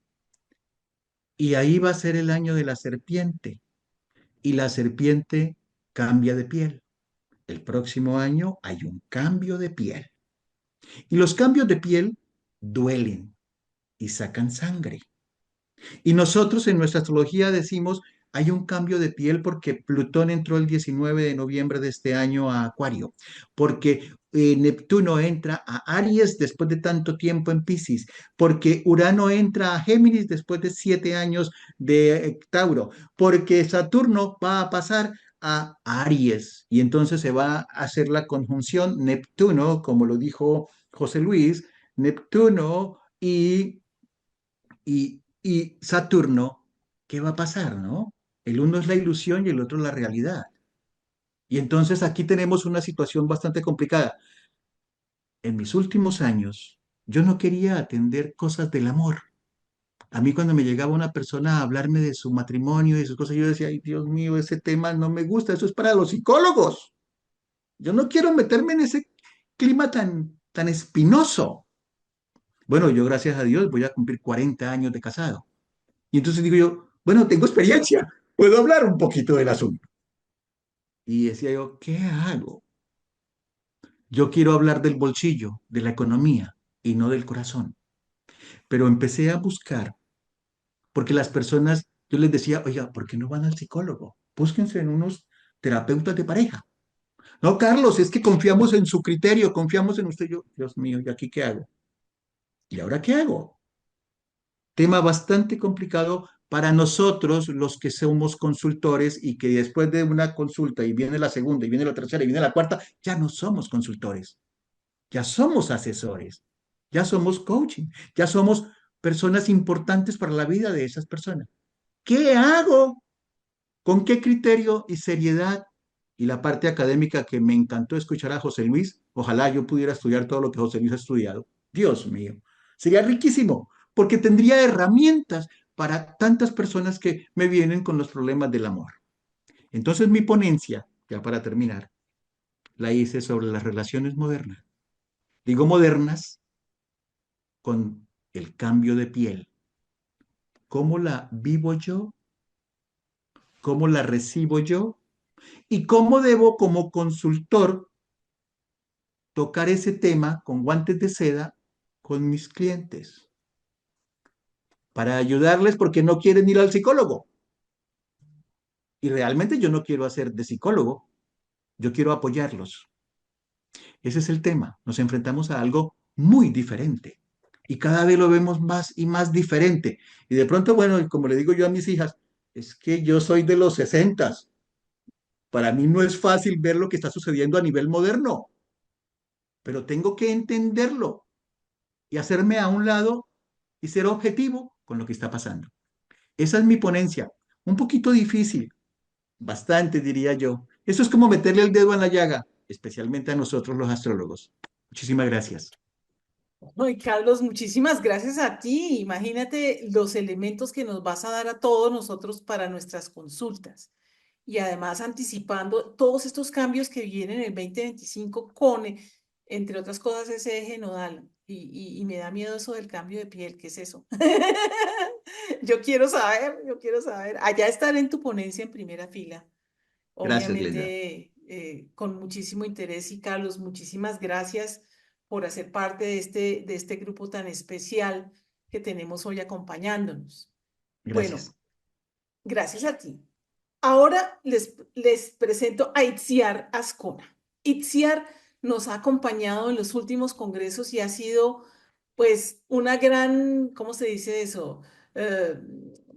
Speaker 11: Y ahí va a ser el año de la serpiente. Y la serpiente cambia de piel. El próximo año hay un cambio de piel. Y los cambios de piel duelen y sacan sangre. Y nosotros en nuestra astrología decimos, hay un cambio de piel porque Plutón entró el 19 de noviembre de este año a Acuario, porque Neptuno entra a Aries después de tanto tiempo en Piscis, porque Urano entra a Géminis después de 7 años de Tauro, porque Saturno va a pasar a Aries y entonces se va a hacer la conjunción Neptuno, como lo dijo José Luis, Neptuno y Saturno, ¿qué va a pasar, no? El uno es la ilusión y el otro la realidad. Y entonces aquí tenemos una situación bastante complicada. En mis últimos años, yo no quería atender cosas del amor. A mí cuando me llegaba una persona a hablarme de su matrimonio y de sus cosas, yo decía, ay, Dios mío, ese tema no me gusta, eso es para los psicólogos. Yo no quiero meterme en ese clima tan espinoso. Bueno, yo gracias a Dios voy a cumplir 40 años de casado. Y entonces digo yo, bueno, tengo experiencia, puedo hablar un poquito del asunto. Y decía yo, ¿qué hago? Yo quiero hablar del bolsillo, de la economía y no del corazón. Pero empecé a buscar, porque las personas, yo les decía, oiga, ¿por qué no van al psicólogo? Búsquense en unos terapeutas de pareja. No, Carlos, es que confiamos en su criterio, confiamos en usted. Yo, Dios mío, ¿y aquí qué hago? ¿Y ahora qué hago? Tema bastante complicado para nosotros, los que somos consultores y que después de una consulta y viene la segunda y viene la tercera y viene la cuarta, ya no somos consultores, ya somos asesores, ya somos coaching, ya somos personas importantes para la vida de esas personas. ¿Qué hago? ¿Con qué criterio y seriedad? Y la parte académica que me encantó escuchar a José Luis, ojalá yo pudiera estudiar todo lo que José Luis ha estudiado. Dios mío, sería riquísimo, porque tendría herramientas para tantas personas que me vienen con los problemas del amor. Entonces mi ponencia, ya para terminar, la hice sobre las relaciones modernas. Digo modernas con el cambio de piel. ¿Cómo la vivo yo? ¿Cómo la recibo yo? ¿Y cómo debo como consultor tocar ese tema con guantes de seda con mis clientes para ayudarles porque no quieren ir al psicólogo? Y realmente yo no quiero hacer de psicólogo, yo quiero apoyarlos. Ese es el tema. Nos enfrentamos a algo muy diferente y cada vez lo vemos más y más diferente. Y de pronto, bueno, como le digo yo a mis hijas, es que yo soy de los 60. Para mí no es fácil ver lo que está sucediendo a nivel moderno, pero tengo que entenderlo y hacerme a un lado y ser objetivo con lo que está pasando. Esa es mi ponencia. Un poquito difícil, bastante diría yo. Eso es como meterle el dedo en la llaga, especialmente a nosotros los astrólogos. Muchísimas gracias.
Speaker 2: Ay, Carlos, muchísimas gracias a ti. Imagínate los elementos que nos vas a dar a todos nosotros para nuestras consultas. Y además anticipando todos estos cambios que vienen en el 2025 con, entre otras cosas, ese eje nodal. Y me da miedo eso del cambio de piel, ¿qué es eso? Yo quiero saber, yo quiero saber. Allá estar en tu ponencia en primera fila,
Speaker 11: Gracias, Glenda.
Speaker 2: obviamente con muchísimo interés. Y Carlos, muchísimas gracias por hacer parte de este grupo tan especial que tenemos hoy acompañándonos. Bueno,
Speaker 11: Gracias.
Speaker 2: gracias a ti. Ahora les presento a Itziar Ascona. Itziar nos ha acompañado en los últimos congresos y ha sido, pues, una gran, ¿cómo se dice eso? Eh,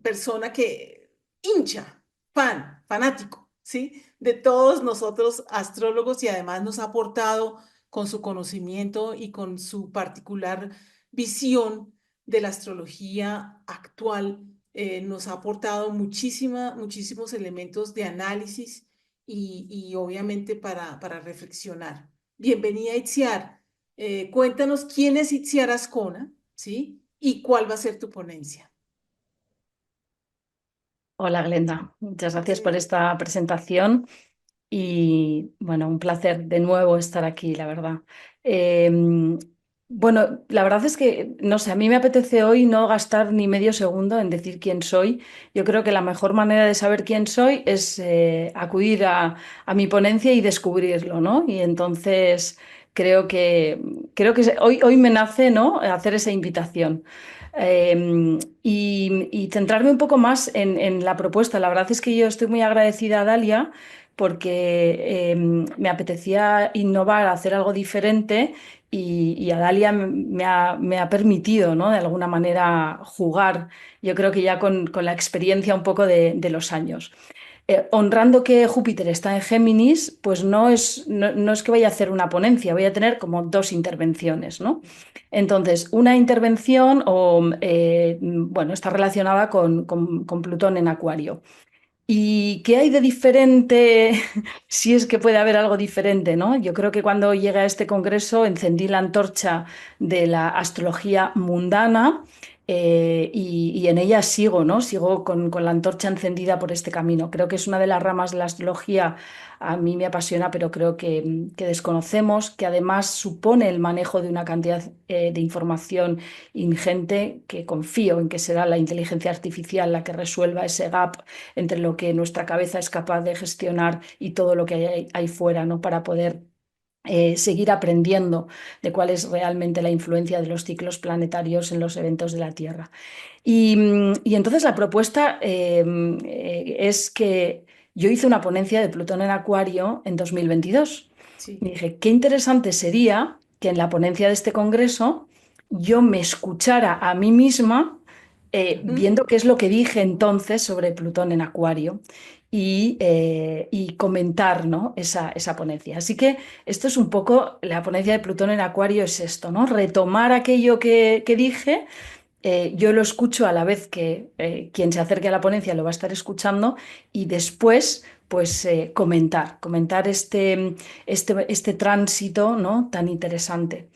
Speaker 2: Persona que hincha, fanático, ¿sí? De todos nosotros astrólogos y además nos ha aportado con su conocimiento y con su particular visión de la astrología actual. Nos ha aportado muchísimos elementos de análisis y obviamente para reflexionar. Bienvenida, Itziar. Cuéntanos quién es Itziar Ascona, ¿sí? Y cuál va a ser tu ponencia.
Speaker 12: Hola Glenda, muchas gracias por esta presentación y bueno, un placer de nuevo estar aquí, la verdad. Bueno, la verdad es que, no sé, a mí me apetece hoy no gastar ni medio segundo en decir quién soy. Yo creo que la mejor manera de saber quién soy es acudir a mi ponencia y descubrirlo, ¿no? Y entonces creo que hoy me nace, ¿no? Hacer esa invitación. Y centrarme un poco más en la propuesta. La verdad es que yo estoy muy agradecida a Dalia porque me apetecía innovar, hacer algo diferente y a Dalia me ha permitido, ¿no? De alguna manera jugar, yo creo que ya con la experiencia un poco de los años. Honrando que Júpiter está en Géminis, pues no es que vaya a hacer una ponencia, voy a tener como dos intervenciones, ¿no? Entonces, una intervención bueno, está relacionada con Plutón en Acuario. ¿Y qué hay de diferente? Si es que puede haber algo diferente, ¿no? Yo creo que cuando llegué a este congreso encendí la antorcha de la astrología mundana y en ella sigo, ¿no? Sigo con la antorcha encendida por este camino. Creo que es una de las ramas de la astrología, a mí me apasiona, pero creo que desconocemos, que además supone el manejo de una cantidad de información ingente, que confío en que será la inteligencia artificial la que resuelva ese gap entre lo que nuestra cabeza es capaz de gestionar y todo lo que hay fuera, ¿no? Para poder seguir aprendiendo de cuál es realmente la influencia de los ciclos planetarios en los eventos de la Tierra. Y entonces la propuesta es que yo hice una ponencia de Plutón en Acuario en 2022.
Speaker 2: Sí.
Speaker 12: Y dije, qué interesante sería que en la ponencia de este congreso yo me escuchara a mí misma viendo qué es lo que dije entonces sobre Plutón en Acuario y comentar, ¿no? esa ponencia. Así que esto es un poco, la ponencia de Plutón en Acuario es esto, ¿no? Retomar aquello que dije. Yo lo escucho a la vez que quien se acerque a la ponencia lo va a estar escuchando y después pues comentar este tránsito, ¿no? tan interesante.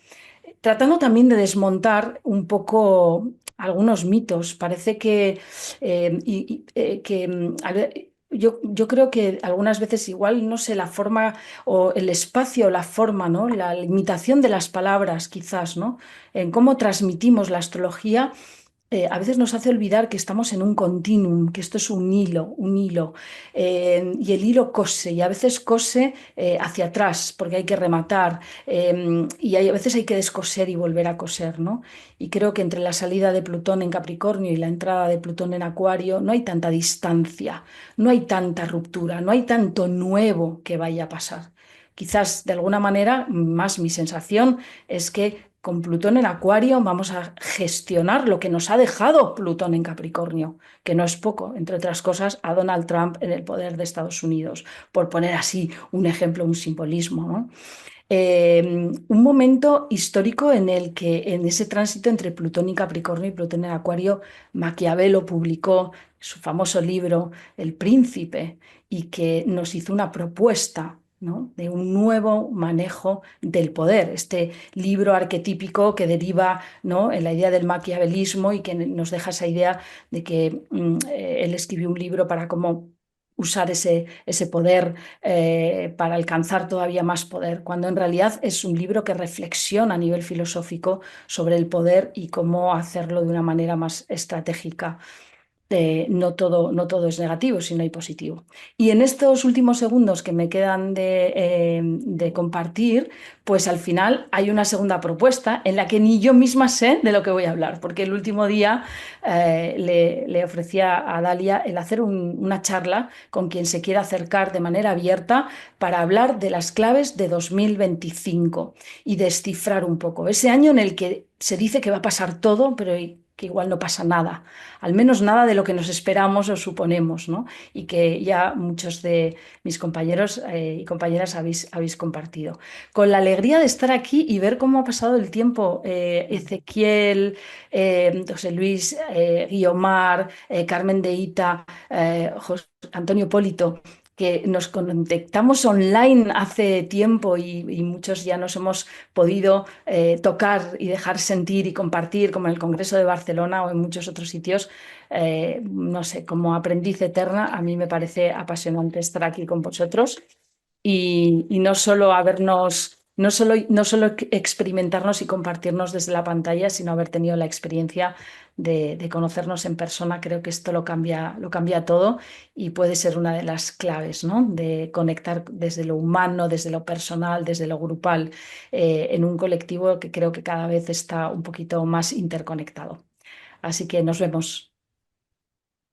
Speaker 12: Tratando también de desmontar un poco algunos mitos. Parece que, a ver, yo creo que algunas veces igual, no sé, la forma o el espacio, la forma, ¿no? La limitación de las palabras, quizás, ¿no? En cómo transmitimos la astrología a veces nos hace olvidar que estamos en un continuum, que esto es un hilo, y el hilo cose, y a veces cose hacia atrás, porque hay que rematar, y a veces hay que descoser y volver a coser, ¿no? Y creo que entre la salida de Plutón en Capricornio y la entrada de Plutón en Acuario no hay tanta distancia, no hay tanta ruptura, no hay tanto nuevo que vaya a pasar. Quizás de alguna manera, más mi sensación es que con Plutón en Acuario vamos a gestionar lo que nos ha dejado Plutón en Capricornio, que no es poco, entre otras cosas, a Donald Trump en el poder de Estados Unidos, por poner así un ejemplo, un simbolismo, ¿no? Un momento histórico en el que en ese tránsito entre Plutón y Capricornio y Plutón en Acuario, Maquiavelo publicó su famoso libro El Príncipe y que nos hizo una propuesta, ¿no? de un nuevo manejo del poder. Este libro arquetípico que deriva, ¿no? en la idea del maquiavelismo y que nos deja esa idea de que él escribió un libro para cómo usar ese poder para alcanzar todavía más poder, cuando en realidad es un libro que reflexiona a nivel filosófico sobre el poder y cómo hacerlo de una manera más estratégica. No todo es negativo, sino hay positivo. Y en estos últimos segundos que me quedan de compartir, pues al final hay una segunda propuesta en la que ni yo misma sé de lo que voy a hablar, porque el último día le ofrecía a Dalia el hacer una charla con quien se quiera acercar de manera abierta para hablar de las claves de 2025 y descifrar un poco ese año en el que se dice que va a pasar todo, pero que igual no pasa nada, al menos nada de lo que nos esperamos o suponemos, ¿no? Y que ya muchos de mis compañeros y compañeras habéis compartido. Con la alegría de estar aquí y ver cómo ha pasado el tiempo, Ezequiel, José Luis, Guiomar, Carmen de Ita, Antonio Polito, que nos conectamos online hace tiempo y muchos ya nos hemos podido tocar y dejar sentir y compartir, como en el Congreso de Barcelona o en muchos otros sitios. No sé, como aprendiz eterna, a mí me parece apasionante estar aquí con vosotros y no solo habernos... No solo experimentarnos y compartirnos desde la pantalla, sino haber tenido la experiencia de conocernos en persona. Creo que esto lo cambia todo y puede ser una de las claves, ¿no? De conectar desde lo humano, desde lo personal, desde lo grupal, en un colectivo que creo que cada vez está un poquito más interconectado. Así que nos vemos.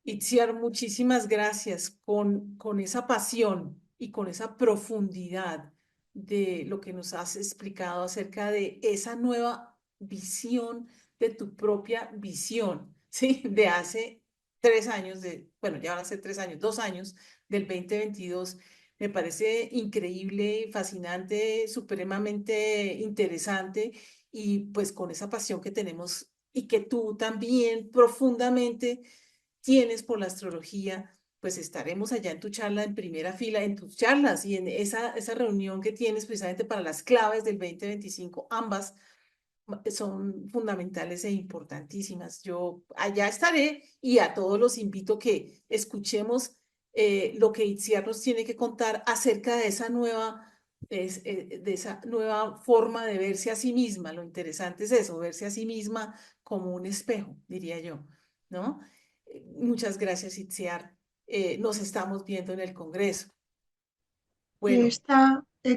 Speaker 2: Itziar, muchísimas gracias con esa pasión y con esa profundidad de lo que nos has explicado acerca de esa nueva visión, de tu propia visión, ¿sí? De hace 3 años, bueno, ya van a ser 3 años, 2 años del 2022. Me parece increíble, fascinante, supremamente interesante y pues con esa pasión que tenemos y que tú también profundamente tienes por la astrología, pues estaremos allá en tu charla en primera fila, en tus charlas y en esa reunión que tienes precisamente para las claves del 2025. Ambas son fundamentales e importantísimas. Yo allá estaré y a todos los invito a que escuchemos lo que Itziar nos tiene que contar acerca de esa nueva forma de verse a sí misma. Lo interesante es eso, verse a sí misma como un espejo, diría yo, ¿no? Muchas gracias, Itziar. Nos estamos viendo en el Congreso. Bueno,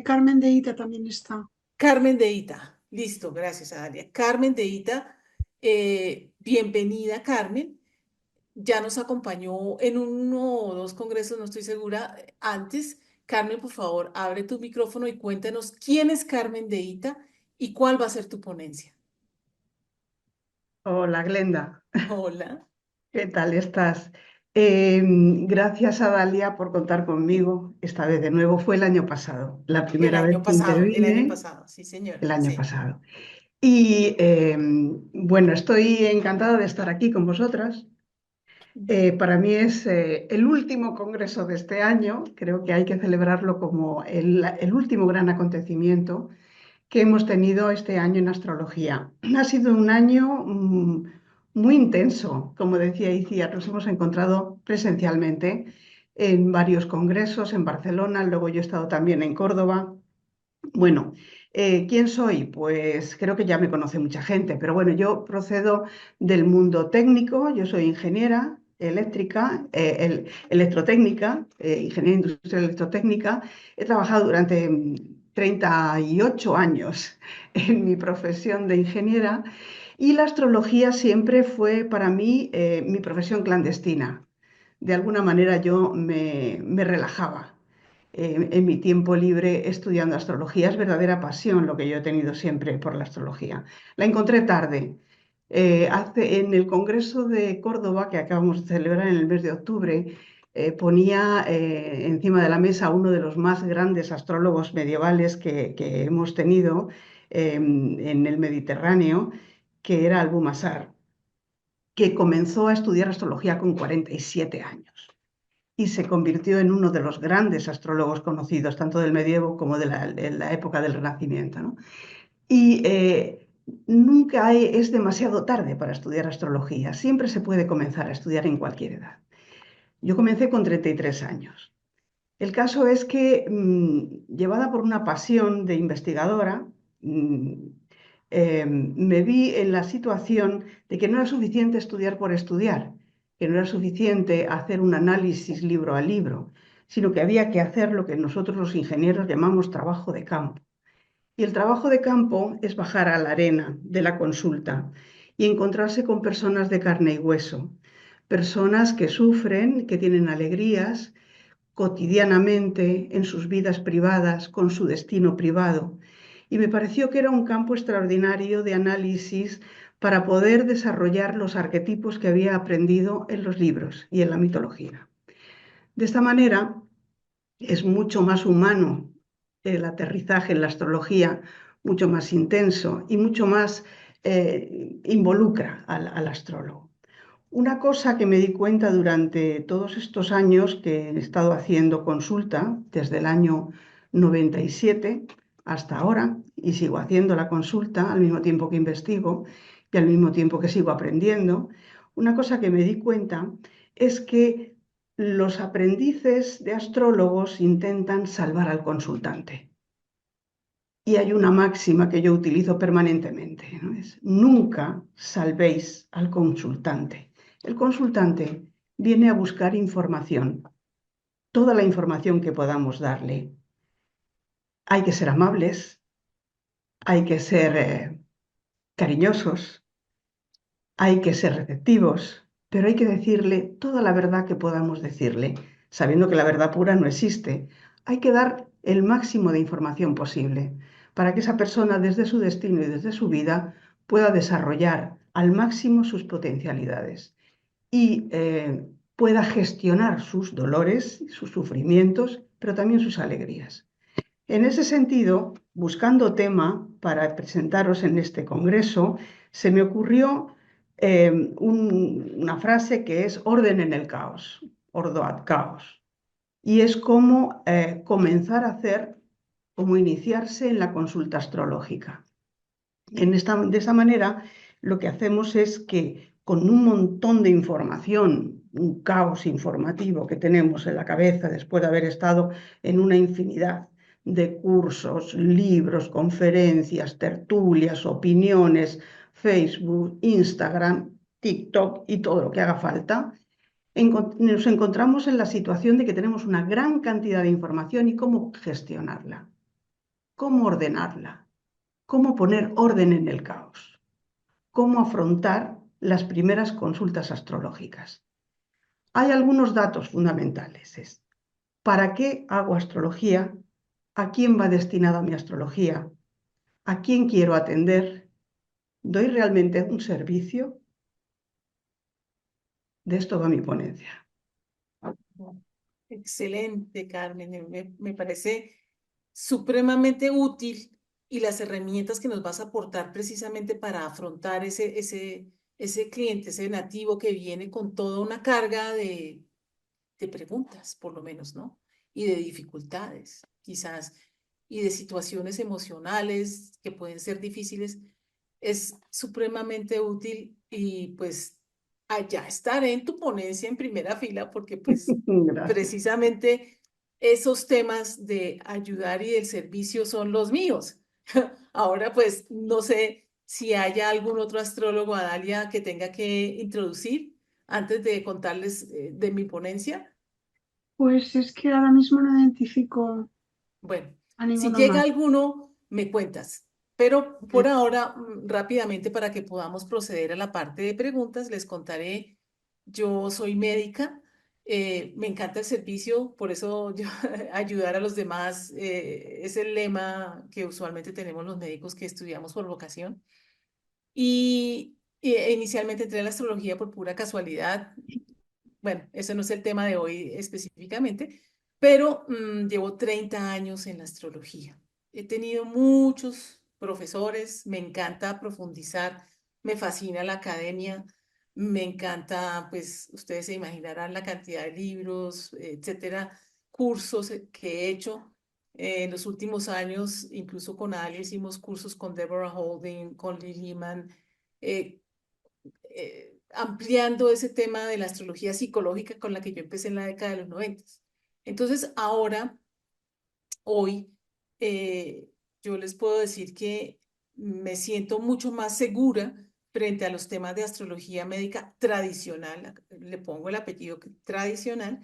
Speaker 1: Carmen de Ita también está.
Speaker 2: Carmen de Ita. Listo, gracias, Adalia. Carmen de Ita, bienvenida, Carmen. Ya nos acompañó en uno o dos congresos, no estoy segura, antes. Carmen, por favor, abre tu micrófono y cuéntanos quién es Carmen de Ita y cuál va a ser tu ponencia.
Speaker 13: Hola, Glenda.
Speaker 2: Hola.
Speaker 13: ¿Qué tal estás? Gracias a Dalia por contar conmigo. Esta vez de nuevo fue el año pasado. La primera vez que
Speaker 2: El año
Speaker 13: intervine,
Speaker 2: pasado, sí, señora.
Speaker 13: el año
Speaker 2: Sí.
Speaker 13: pasado. Y bueno, estoy encantada de estar aquí con vosotras. Para mí es el último congreso de este año. Creo que hay que celebrarlo como el último gran acontecimiento que hemos tenido este año en astrología. Ha sido un año muy intenso, como decía Iciar, nos hemos encontrado presencialmente en varios congresos en Barcelona, luego yo he estado también en Córdoba. Bueno, ¿quién soy? Pues creo que ya me conoce mucha gente, pero bueno, yo procedo del mundo técnico, yo soy ingeniera eléctrica, electrotécnica, ingeniera industrial electrotécnica. He trabajado durante 38 años en mi profesión de ingeniera y la astrología siempre fue para mí mi profesión clandestina. De alguna manera yo me relajaba en mi tiempo libre estudiando astrología. Es verdadera pasión lo que yo he tenido siempre por la astrología. La encontré tarde. En el Congreso de Córdoba, que acabamos de celebrar en el mes de octubre, ponía encima de la mesa a uno de los más grandes astrólogos medievales que hemos tenido en el Mediterráneo, que era Albumasar, que comenzó a estudiar astrología con 47 años y se convirtió en uno de los grandes astrólogos conocidos, tanto del medievo como de la época del Renacimiento, ¿no? Y nunca es demasiado tarde para estudiar astrología, siempre se puede comenzar a estudiar en cualquier edad. Yo comencé con 33 años. El caso es que, llevada por una pasión de investigadora, me vi en la situación de que no era suficiente estudiar por estudiar, que no era suficiente hacer un análisis libro a libro, sino que había que hacer lo que nosotros los ingenieros llamamos trabajo de campo. Y el trabajo de campo es bajar a la arena de la consulta y encontrarse con personas de carne y hueso, personas que sufren, que tienen alegrías cotidianamente en sus vidas privadas, con su destino privado. Y me pareció que era un campo extraordinario de análisis para poder desarrollar los arquetipos que había aprendido en los libros y en la mitología. De esta manera, es mucho más humano el aterrizaje en la astrología, mucho más intenso y mucho más involucra al astrólogo. Una cosa que me di cuenta durante todos estos años que he estado haciendo consulta, desde el año 97 hasta ahora, y sigo haciendo la consulta al mismo tiempo que investigo y al mismo tiempo que sigo aprendiendo, una cosa que me di cuenta es que los aprendices de astrólogos intentan salvar al consultante. Y hay una máxima que yo utilizo permanentemente, ¿no? Es: nunca salvéis al consultante. El consultante viene a buscar información, toda la información que podamos darle. Hay que ser amables, hay que ser cariñosos, hay que ser receptivos, pero hay que decirle toda la verdad que podamos decirle, sabiendo que la verdad pura no existe. Hay que dar el máximo de información posible para que esa persona, desde su destino y desde su vida, pueda desarrollar al máximo sus potencialidades y pueda gestionar sus dolores, sus sufrimientos, pero también sus alegrías. En ese sentido, buscando tema para presentaros en este congreso, se me ocurrió una frase que es orden en el caos, ordo ad caos. Y es como comenzar a hacer, como iniciarse en la consulta astrológica. De esta manera, lo que hacemos es que con un montón de información, un caos informativo que tenemos en la cabeza después de haber estado en una infinidad de cursos, libros, conferencias, tertulias, opiniones, Facebook, Instagram, TikTok y todo lo que haga falta, nos encontramos en la situación de que tenemos una gran cantidad de información y cómo gestionarla. cómo ordenarla, cómo poner orden en el caos, cómo afrontar las primeras consultas astrológicas. Hay algunos datos fundamentales. ¿Para qué hago astrología? ¿A quién va destinada mi astrología? ¿A quién quiero atender? ¿Doy realmente un servicio? De esto va mi ponencia.
Speaker 2: Excelente, Carmen. Me parece supremamente útil y las herramientas que nos vas a aportar precisamente para afrontar ese cliente, ese nativo que viene con toda una carga de preguntas, por lo menos, ¿no? Y de dificultades, quizás, y de situaciones emocionales que pueden ser difíciles, es supremamente útil y pues allá estaré en tu ponencia en primera fila porque pues
Speaker 13: Gracias.
Speaker 2: precisamente esos temas de ayudar y del servicio son los míos. Ahora pues no sé si haya algún otro astrólogo, Adalia, que tenga que introducir antes de contarles de mi ponencia.
Speaker 1: Pues es que ahora mismo no identifico
Speaker 2: Bueno,
Speaker 1: a
Speaker 2: si
Speaker 1: ninguno
Speaker 2: llega
Speaker 1: más.
Speaker 2: alguno, me cuentas. Pero por ahora, rápidamente, para que podamos proceder a la parte de preguntas, les contaré, yo soy médica, me encanta el servicio, por eso ayudar a los demás es el lema que usualmente tenemos los médicos que estudiamos por vocación. Y inicialmente entré en la astrología por pura casualidad. Bueno, ese no es el tema de hoy específicamente, pero llevo 30 años en la astrología. He tenido muchos profesores, me encanta profundizar, me fascina la academia, me encanta, pues ustedes se imaginarán la cantidad de libros, etcétera, cursos que he hecho. En los últimos años, incluso con Ali, hicimos cursos con Deborah Holding, con Lee Lehman, eh, ampliando ese tema de la astrología psicológica con la que yo empecé en la década de los 90. Entonces, ahora, hoy, yo les puedo decir que me siento mucho más segura frente a los temas de astrología médica tradicional, le pongo el apellido tradicional,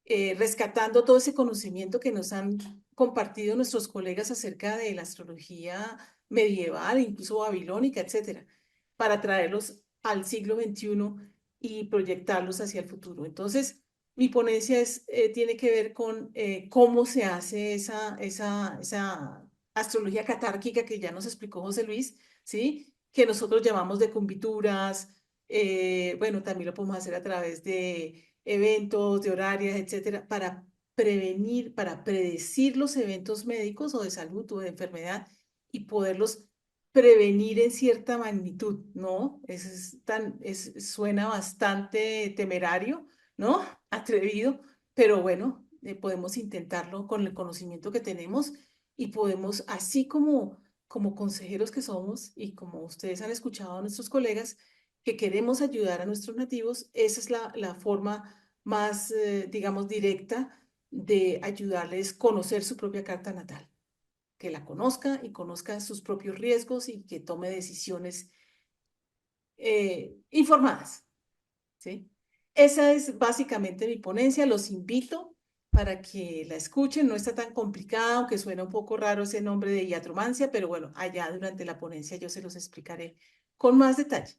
Speaker 2: rescatando todo ese conocimiento que nos han compartido nuestros colegas acerca de la astrología medieval, incluso babilónica, etcétera, para traerlos al siglo XXI y proyectarlos hacia el futuro. Entonces, mi ponencia tiene que ver con cómo se hace esa astrología catárquica que ya nos explicó José Luis, ¿sí? Que nosotros llamamos de cumbituras, bueno, también lo podemos hacer a través de eventos, de horarias, etcétera, para prevenir, para predecir los eventos médicos o de salud o de enfermedad y poderlos prevenir en cierta magnitud, ¿no? Suena bastante temerario, ¿no? Atrevido, pero bueno, podemos intentarlo con el conocimiento que tenemos y podemos, así como consejeros que somos y como ustedes han escuchado a nuestros colegas, que queremos ayudar a nuestros nativos, esa es la forma más, digamos, directa de ayudarles a conocer su propia carta natal, que la conozca y conozca sus propios riesgos y que tome decisiones informadas, ¿sí? Esa es básicamente mi ponencia, los invito para que la escuchen, no está tan complicada, aunque suena un poco raro ese nombre de iatromancia, pero bueno, allá durante la ponencia yo se los explicaré con más detalle.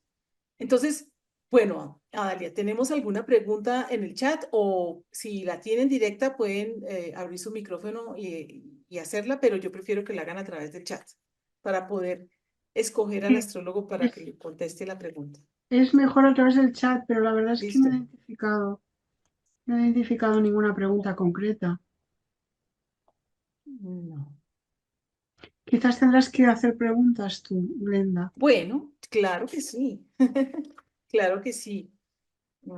Speaker 2: Entonces, bueno, Adalia, ¿tenemos alguna pregunta en el chat o si la tienen directa pueden abrir su micrófono y hacerla, pero yo prefiero que la hagan a través del chat para poder escoger al astrólogo para que le conteste la pregunta.
Speaker 1: Es mejor a través del chat, pero la verdad es que
Speaker 2: Listo.
Speaker 1: no he identificado ninguna pregunta concreta.
Speaker 2: No.
Speaker 1: Quizás tendrás que hacer preguntas tú, Glenda.
Speaker 2: Bueno, claro que sí. Claro que sí.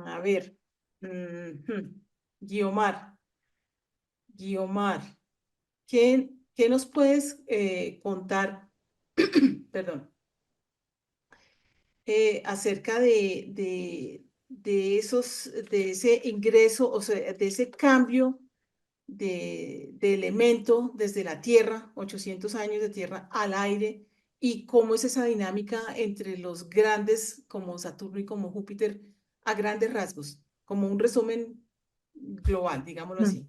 Speaker 2: A ver. Guiomar, ¿qué nos puedes contar? Perdón. Acerca de ese ingreso, o sea, de ese cambio de elemento desde la Tierra, 800 años de Tierra al aire, y cómo es esa dinámica entre los grandes como Saturno y como Júpiter a grandes rasgos, como un resumen global, digámoslo así.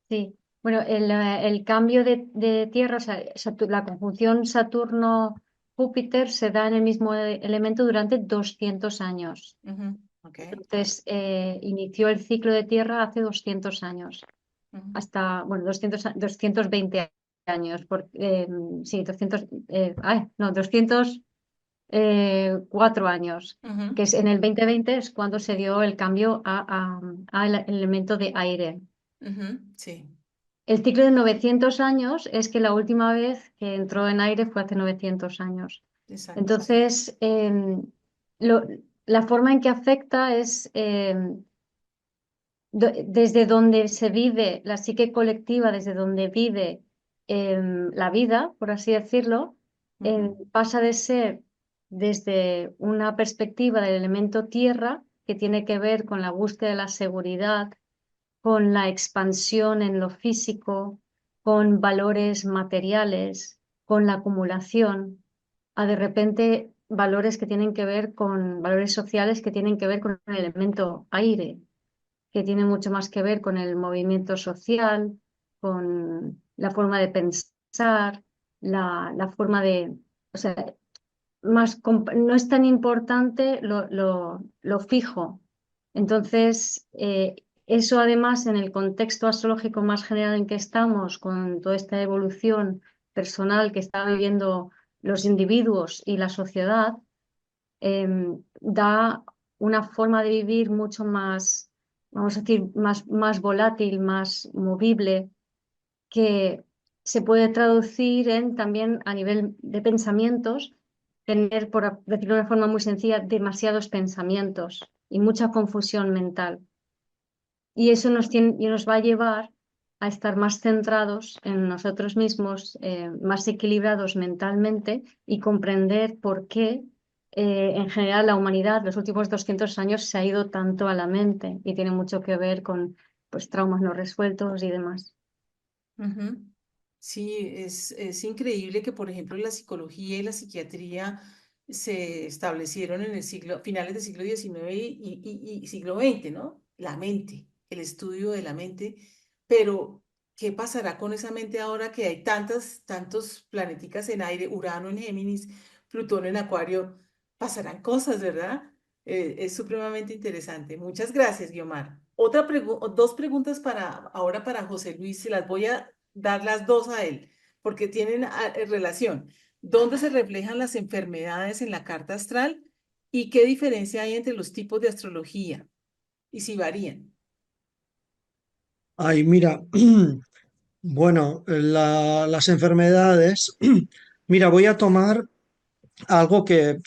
Speaker 10: Sí, Bueno, el cambio de Tierra, o sea, la conjunción Saturno-Júpiter se da en el mismo elemento durante 200 años.
Speaker 2: Ujú, ok.
Speaker 10: Entonces, inició el ciclo de Tierra hace 200 años,
Speaker 2: Ujú,
Speaker 10: hasta, bueno, 220 años, sí, 204 años,
Speaker 2: ujú,
Speaker 10: que es en el 2020 es cuando se dio el cambio al elemento de aire.
Speaker 2: ujú, sí,
Speaker 10: El ciclo de 900 años es que la última vez que entró en aire fue hace 900 años.
Speaker 2: exacto.
Speaker 10: Entonces, la forma en que afecta es desde donde se vive la psique colectiva, desde donde vive la vida, por así decirlo,
Speaker 2: Ujú,
Speaker 10: pasa de ser desde una perspectiva del elemento tierra, que tiene que ver con la búsqueda de la seguridad, con la expansión en lo físico, con valores materiales, con la acumulación, a de repente valores que tienen que ver con valores sociales que tienen que ver con el elemento aire, que tiene mucho más que ver con el movimiento social, con la forma de pensar, la forma de, o sea, no es tan importante lo fijo. Entonces, eso además en el contexto astrológico más general en que estamos, con toda esta evolución personal que están viviendo los individuos y la sociedad, da una forma de vivir mucho más, vamos a decir, más volátil, más movible, que se puede traducir en también a nivel de pensamientos, tener, por decirlo de una forma muy sencilla, demasiados pensamientos y mucha confusión mental. Y eso nos va a llevar a estar más centrados en nosotros mismos, más equilibrados mentalmente y comprender por qué en general la humanidad los últimos 200 años se ha ido tanto a la mente y tiene mucho que ver con pues, traumas no resueltos y demás.
Speaker 2: ujú. Sí, es increíble que, por ejemplo, la psicología y la psiquiatría se establecieron en el finales del siglo XIX y siglo XX, ¿no? La mente, el estudio de la mente, pero ¿qué pasará con esa mente ahora que hay tantos planeticas en aire, Urano en Géminis, Plutón en Acuario? Pasarán cosas, ¿verdad? Es supremamente interesante. Muchas gracias, Guiomar. Dos preguntas ahora para José Luis, se las voy a dar las dos a él, porque tienen relación. ¿Dónde se reflejan las enfermedades en la carta astral y qué diferencia hay entre los tipos de astrología y si varían?
Speaker 6: Ay, mira, bueno, las enfermedades, mira, voy a tomar algo que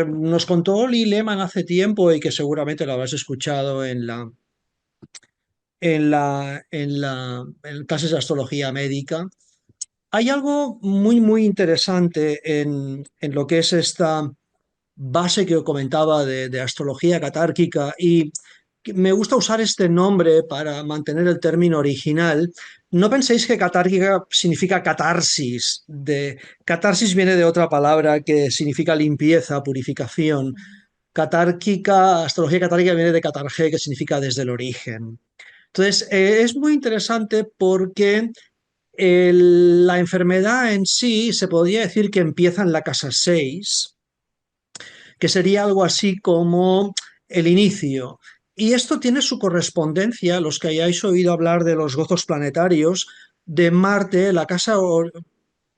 Speaker 6: nos contó Lee Lehman hace tiempo y que seguramente lo habrás escuchado en clases de astrología médica. Hay algo muy, muy interesante en lo que es esta base que comentaba de astrología catárquica y que me gusta usar este nombre para mantener el término original. No penséis que catárquica significa catarsis. Catarsis viene de otra palabra que significa limpieza, purificación. Catárquica, astrología catárquica viene de catarge, que significa desde el origen. Entonces, es muy interesante porque la enfermedad en sí se podría decir que empieza en la casa 6, que sería algo así como el inicio. Y esto tiene su correspondencia, los que hayáis oído hablar de los gozos planetarios, de Marte, la casa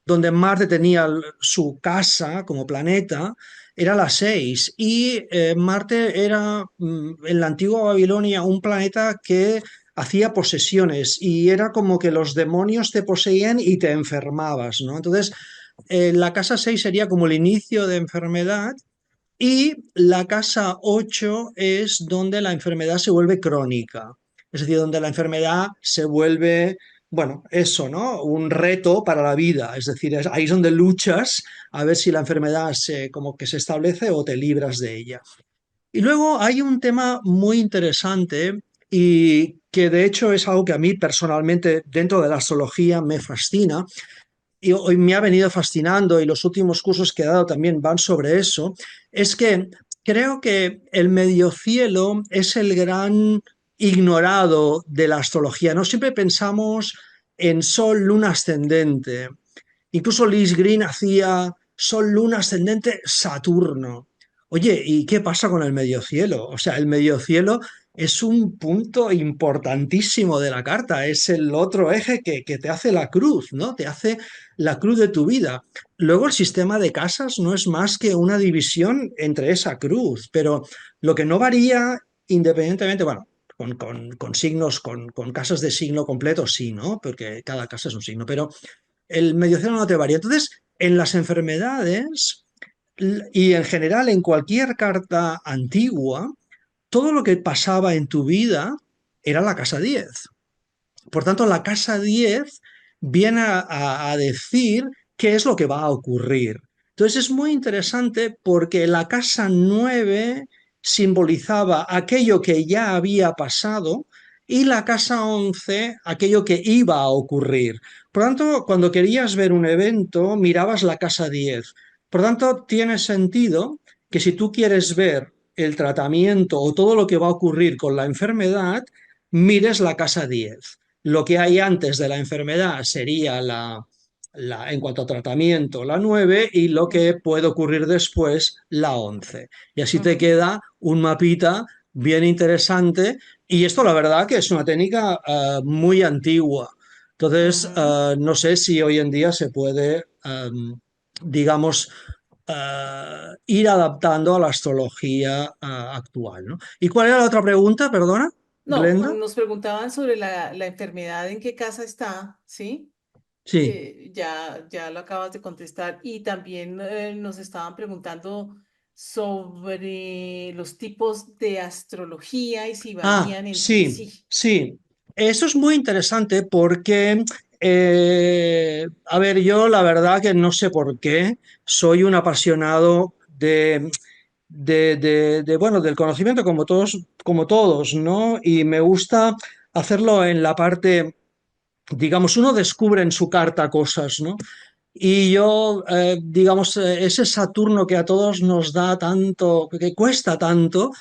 Speaker 6: donde Marte tenía su casa como planeta, era la 6. Y Marte era en la antigua Babilonia un planeta que hacía posesiones y era como que los demonios te poseían y te enfermabas, ¿no? Entonces, la casa 6 sería como el inicio de enfermedad y la casa 8 es donde la enfermedad se vuelve crónica, es decir, donde la enfermedad se vuelve, bueno, eso, ¿no? Un reto para la vida, es decir, ahí es donde luchas a ver si la enfermedad como que se establece o te libras de ella. Y luego hay un tema muy interesante y que de hecho es algo que a mí personalmente dentro de la astrología me fascina, y hoy me ha venido fascinando y los últimos cursos que he dado también van sobre eso, es que creo que el medio cielo es el gran ignorado de la astrología, ¿no? Siempre pensamos en Sol, Luna ascendente. Incluso Liz Green hacía Sol, Luna ascendente, Saturno. Oye, ¿y qué pasa con el medio cielo? O sea, el medio cielo es un punto importantísimo de la carta, es el otro eje que te hace la cruz, ¿no? Te hace la cruz de tu vida. Luego el sistema de casas no es más que una división entre esa cruz, pero lo que no varía independientemente, bueno, con signos, con casas de signo completo, sí, ¿no? Porque cada casa es un signo, pero el medio cielo no te varía. Entonces, en las enfermedades y en general en cualquier carta antigua, todo lo que pasaba en tu vida era la casa 10. Por tanto, la casa 10 viene a decir qué es lo que va a ocurrir. Entonces es muy interesante porque la casa 9 simbolizaba aquello que ya había pasado y la casa 11 aquello que iba a ocurrir. Por tanto, cuando querías ver un evento, mirabas la casa 10. Por tanto, tiene sentido que si tú quieres ver el tratamiento o todo lo que va a ocurrir con la enfermedad, mires la casa 10. Lo que hay antes de la enfermedad sería en cuanto a tratamiento, la 9 y lo que puede ocurrir después, la 11. Y así te queda un mapita bien interesante y esto la verdad que es una técnica muy antigua. Entonces, no sé si hoy en día se puede, digamos, ir adaptando a la astrología actual, ¿no? ¿Y cuál era la otra pregunta, perdona,
Speaker 2: No,
Speaker 6: Glenda?
Speaker 2: nos preguntaban sobre la enfermedad, en qué casa está, ¿sí?
Speaker 6: Sí.
Speaker 2: Ya lo acabas de contestar. Y también nos estaban preguntando sobre los tipos de astrología y si
Speaker 6: Ah,
Speaker 2: varían entre
Speaker 6: sí,
Speaker 2: sí.
Speaker 6: sí. Eso es muy interesante porque, a ver, yo la verdad que no sé por qué soy un apasionado bueno, del conocimiento como todos, ¿no? Y me gusta hacerlo en la parte, digamos, uno descubre en su carta cosas, ¿no? Y yo, digamos, ese Saturno que a todos nos da tanto, que cuesta tanto,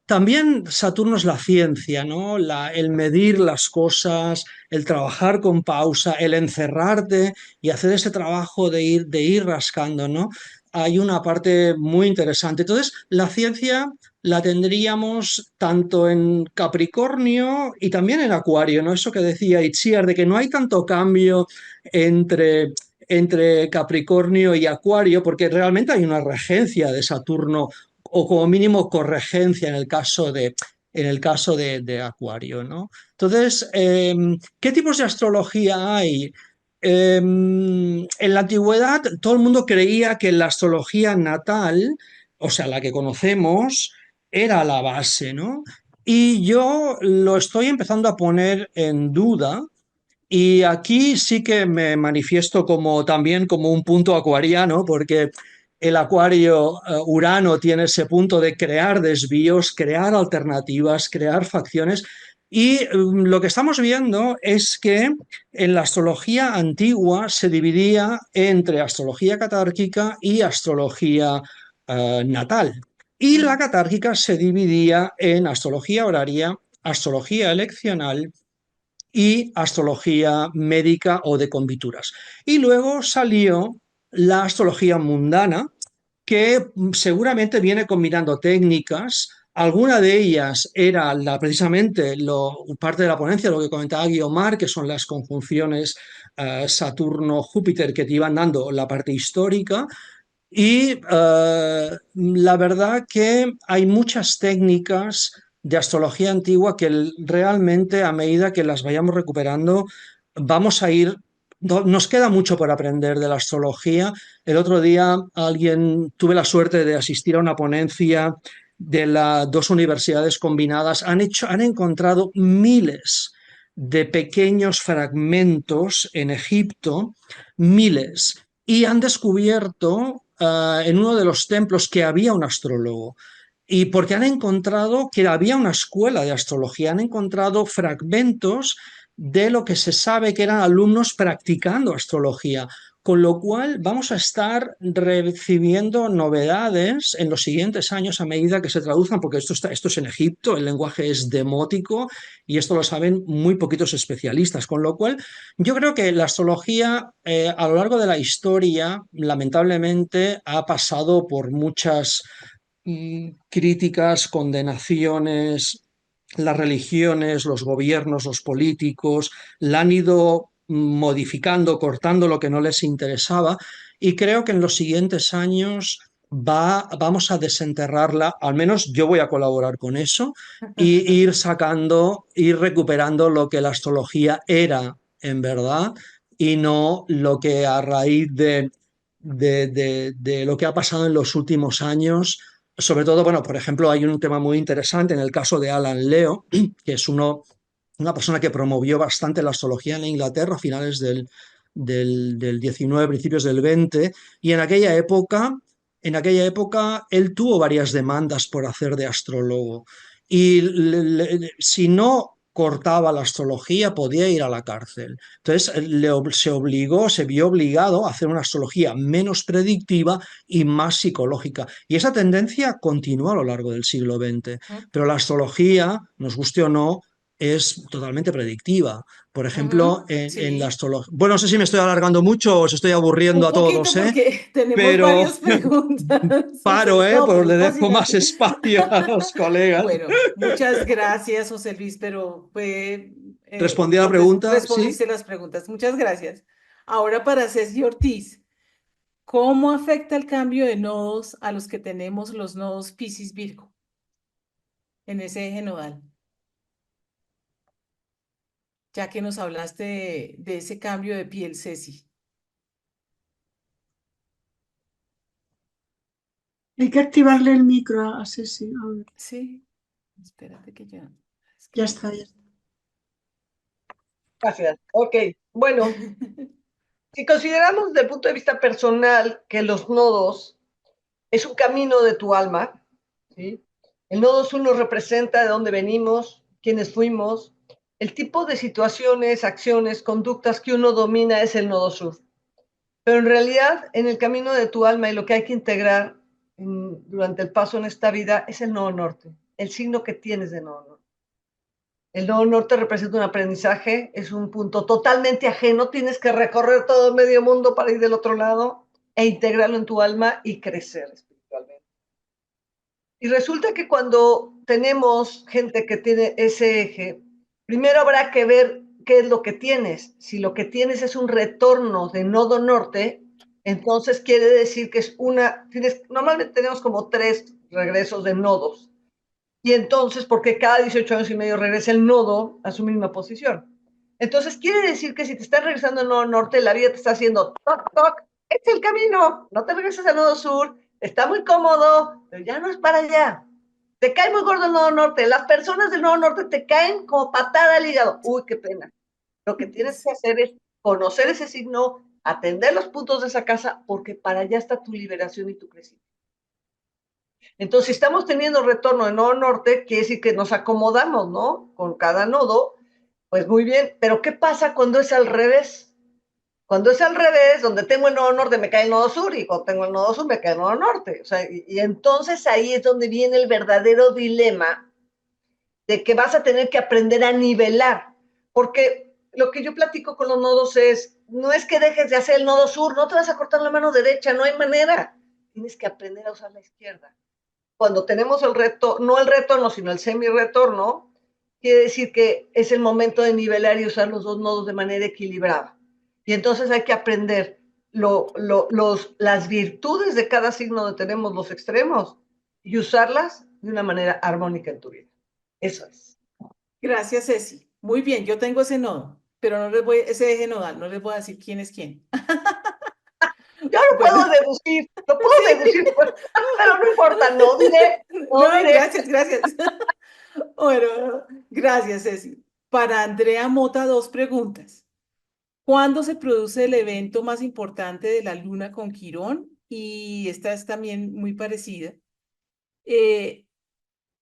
Speaker 6: también Saturno es la ciencia, ¿no? El medir las cosas, el trabajar con pausa, el encerrarte y hacer ese trabajo de ir rascando, ¿no? Hay una parte muy interesante. Entonces, la ciencia la tendríamos tanto en Capricornio y también en Acuario, ¿no? Eso que decía Itziar, de que no hay tanto cambio entre Capricornio y Acuario, porque realmente hay una regencia de Saturno, o como mínimo corregencia en el caso de Acuario, ¿no? Entonces, ¿qué tipos de astrología hay? En la antigüedad todo el mundo creía que la astrología natal, o sea, la que conocemos, era la base, ¿no? Y yo lo estoy empezando a poner en duda y aquí sí que me manifiesto también como un punto acuariano, porque el acuario Urano tiene ese punto de crear desvíos, crear alternativas, crear facciones. Y lo que estamos viendo es que en la astrología antigua se dividía entre astrología catárquica y astrología natal. Y la catárquica se dividía en astrología horaria, astrología eleccional y astrología médica o de convituras. Y luego salió la astrología mundana, que seguramente viene combinando técnicas. Alguna de ellas era precisamente parte de la ponencia, lo que comentaba Guiomar, que son las conjunciones Saturno-Júpiter que te iban dando la parte histórica. Y la verdad que hay muchas técnicas de astrología antigua que realmente a medida que las vayamos recuperando vamos a ir, nos queda mucho por aprender de la astrología. El otro día tuve la suerte de asistir a una ponencia de las dos universidades combinadas. Han encontrado miles de pequeños fragmentos en Egipto, miles, y han descubierto en uno de los templos que había un astrólogo. Y porque han encontrado que había una escuela de astrología, han encontrado fragmentos de lo que se sabe que eran alumnos practicando astrología, con lo cual vamos a estar recibiendo novedades en los siguientes años a medida que se traduzcan, porque esto es en Egipto, el lenguaje es demótico y esto lo saben muy poquitos especialistas, con lo cual yo creo que la astrología a lo largo de la historia, lamentablemente, ha pasado por muchas críticas, condenaciones. Las religiones, los gobiernos, los políticos la han ido modificando, cortando lo que no les interesaba, y creo que en los siguientes años vamos a desenterrarla, al menos yo voy a colaborar con eso, y ir sacando, ir recuperando lo que la astrología era en verdad y no lo que a raíz de lo que ha pasado en los últimos años. Sobre todo, bueno, por ejemplo, hay un tema muy interesante en el caso de Alan Leo, que es una persona que promovió bastante la astrología en Inglaterra a finales del 19, principios del 20, y en aquella época él tuvo varias demandas por hacer de astrólogo. Y si no cortaba la astrología, podía ir a la cárcel. Entonces se vio obligado a hacer una astrología menos predictiva y más psicológica. Y esa tendencia continúa a lo largo del siglo XX. Pero la astrología, nos guste o no, es totalmente predictiva. Por ejemplo, en la
Speaker 2: Sí.
Speaker 6: astrología. Bueno, no sé si me estoy alargando mucho o os estoy aburriendo
Speaker 2: Un
Speaker 6: a
Speaker 2: poquito
Speaker 6: todos,
Speaker 2: porque tenemos
Speaker 6: pero
Speaker 2: varias preguntas.
Speaker 6: paro,
Speaker 2: No,
Speaker 6: pues
Speaker 2: pero
Speaker 6: le
Speaker 2: es
Speaker 6: dejo más
Speaker 2: fascinante.
Speaker 6: espacio a los colegas.
Speaker 2: Bueno, muchas gracias, José Luis, pero fue,
Speaker 6: Respondí a la pregunta, sí.
Speaker 2: respondiste las preguntas. Muchas gracias. Ahora para Ceci Ortiz, ¿cómo afecta el cambio de nodos a los que tenemos los nodos Piscis Virgo en ese eje nodal? Ya que nos hablaste de ese cambio de piel, Ceci.
Speaker 1: Hay que activarle el micro a Ceci. A ver,
Speaker 2: Sí, espérate que ya.
Speaker 1: ya está, ya está.
Speaker 7: Gracias. Ok, bueno, si consideramos desde el punto de vista personal que los nodos es un camino de tu alma, ¿sí? El nodo sur nos representa de dónde venimos, quiénes fuimos, el tipo de situaciones, acciones, conductas que uno domina es el nodo sur. Pero en realidad, en el camino de tu alma y lo que hay que integrar durante el paso en esta vida es el nodo norte, el signo que tienes de nodo norte. El nodo norte representa un aprendizaje, es un punto totalmente ajeno, tienes que recorrer todo el medio mundo para ir del otro lado e integrarlo en tu alma y crecer espiritualmente. Y resulta que cuando tenemos gente que tiene ese eje, primero habrá que ver qué es lo que tienes. Si lo que tienes es un retorno de nodo norte, entonces quiere decir que es normalmente tenemos como 3 regresos de nodos. Y entonces, porque cada 18 años y medio regresa el nodo a su misma posición. Entonces, quiere decir que si te estás regresando al nodo norte, la vida te está haciendo toc, toc, este es el camino, no te regresas al nodo sur, está muy cómodo, pero ya no es para allá. Te cae muy gordo el nodo norte, las personas del nodo norte te caen como patada al hígado. Uy, qué pena. Lo que tienes que hacer es conocer ese signo, atender los puntos de esa casa, porque para allá está tu liberación y tu crecimiento. Entonces, si estamos teniendo retorno de nodo norte, quiere decir que nos acomodamos, ¿no? Con cada nodo, pues muy bien. Pero ¿qué pasa cuando es al revés? Cuando es al revés, donde tengo el nodo norte me cae el nodo sur, y cuando tengo el nodo sur me cae el nodo norte. O sea, y entonces ahí es donde viene el verdadero dilema de que vas a tener que aprender a nivelar. Porque lo que yo platico con los nodos es, no es que dejes de hacer el nodo sur, no te vas a cortar la mano derecha, no hay manera. Tienes que aprender a usar la izquierda. Cuando tenemos el retorno, no el retorno, sino el semi-retorno, quiere decir que es el momento de nivelar y usar los dos nodos de manera equilibrada. Y entonces hay que aprender las virtudes de cada signo donde tenemos los extremos y usarlas de una manera armónica en tu vida. Eso es.
Speaker 2: Gracias, Ceci. Muy bien, yo tengo ese nodo, pero no les ese eje nodal, no les voy a decir quién es quién.
Speaker 7: Yo lo puedo deducir, pero no importa, no diré.
Speaker 2: Gracias. Bueno, gracias, Ceci. Para Andrea Mota, 2 preguntas. ¿Cuándo se produce el evento más importante de la luna con Quirón? Y esta es también muy parecida.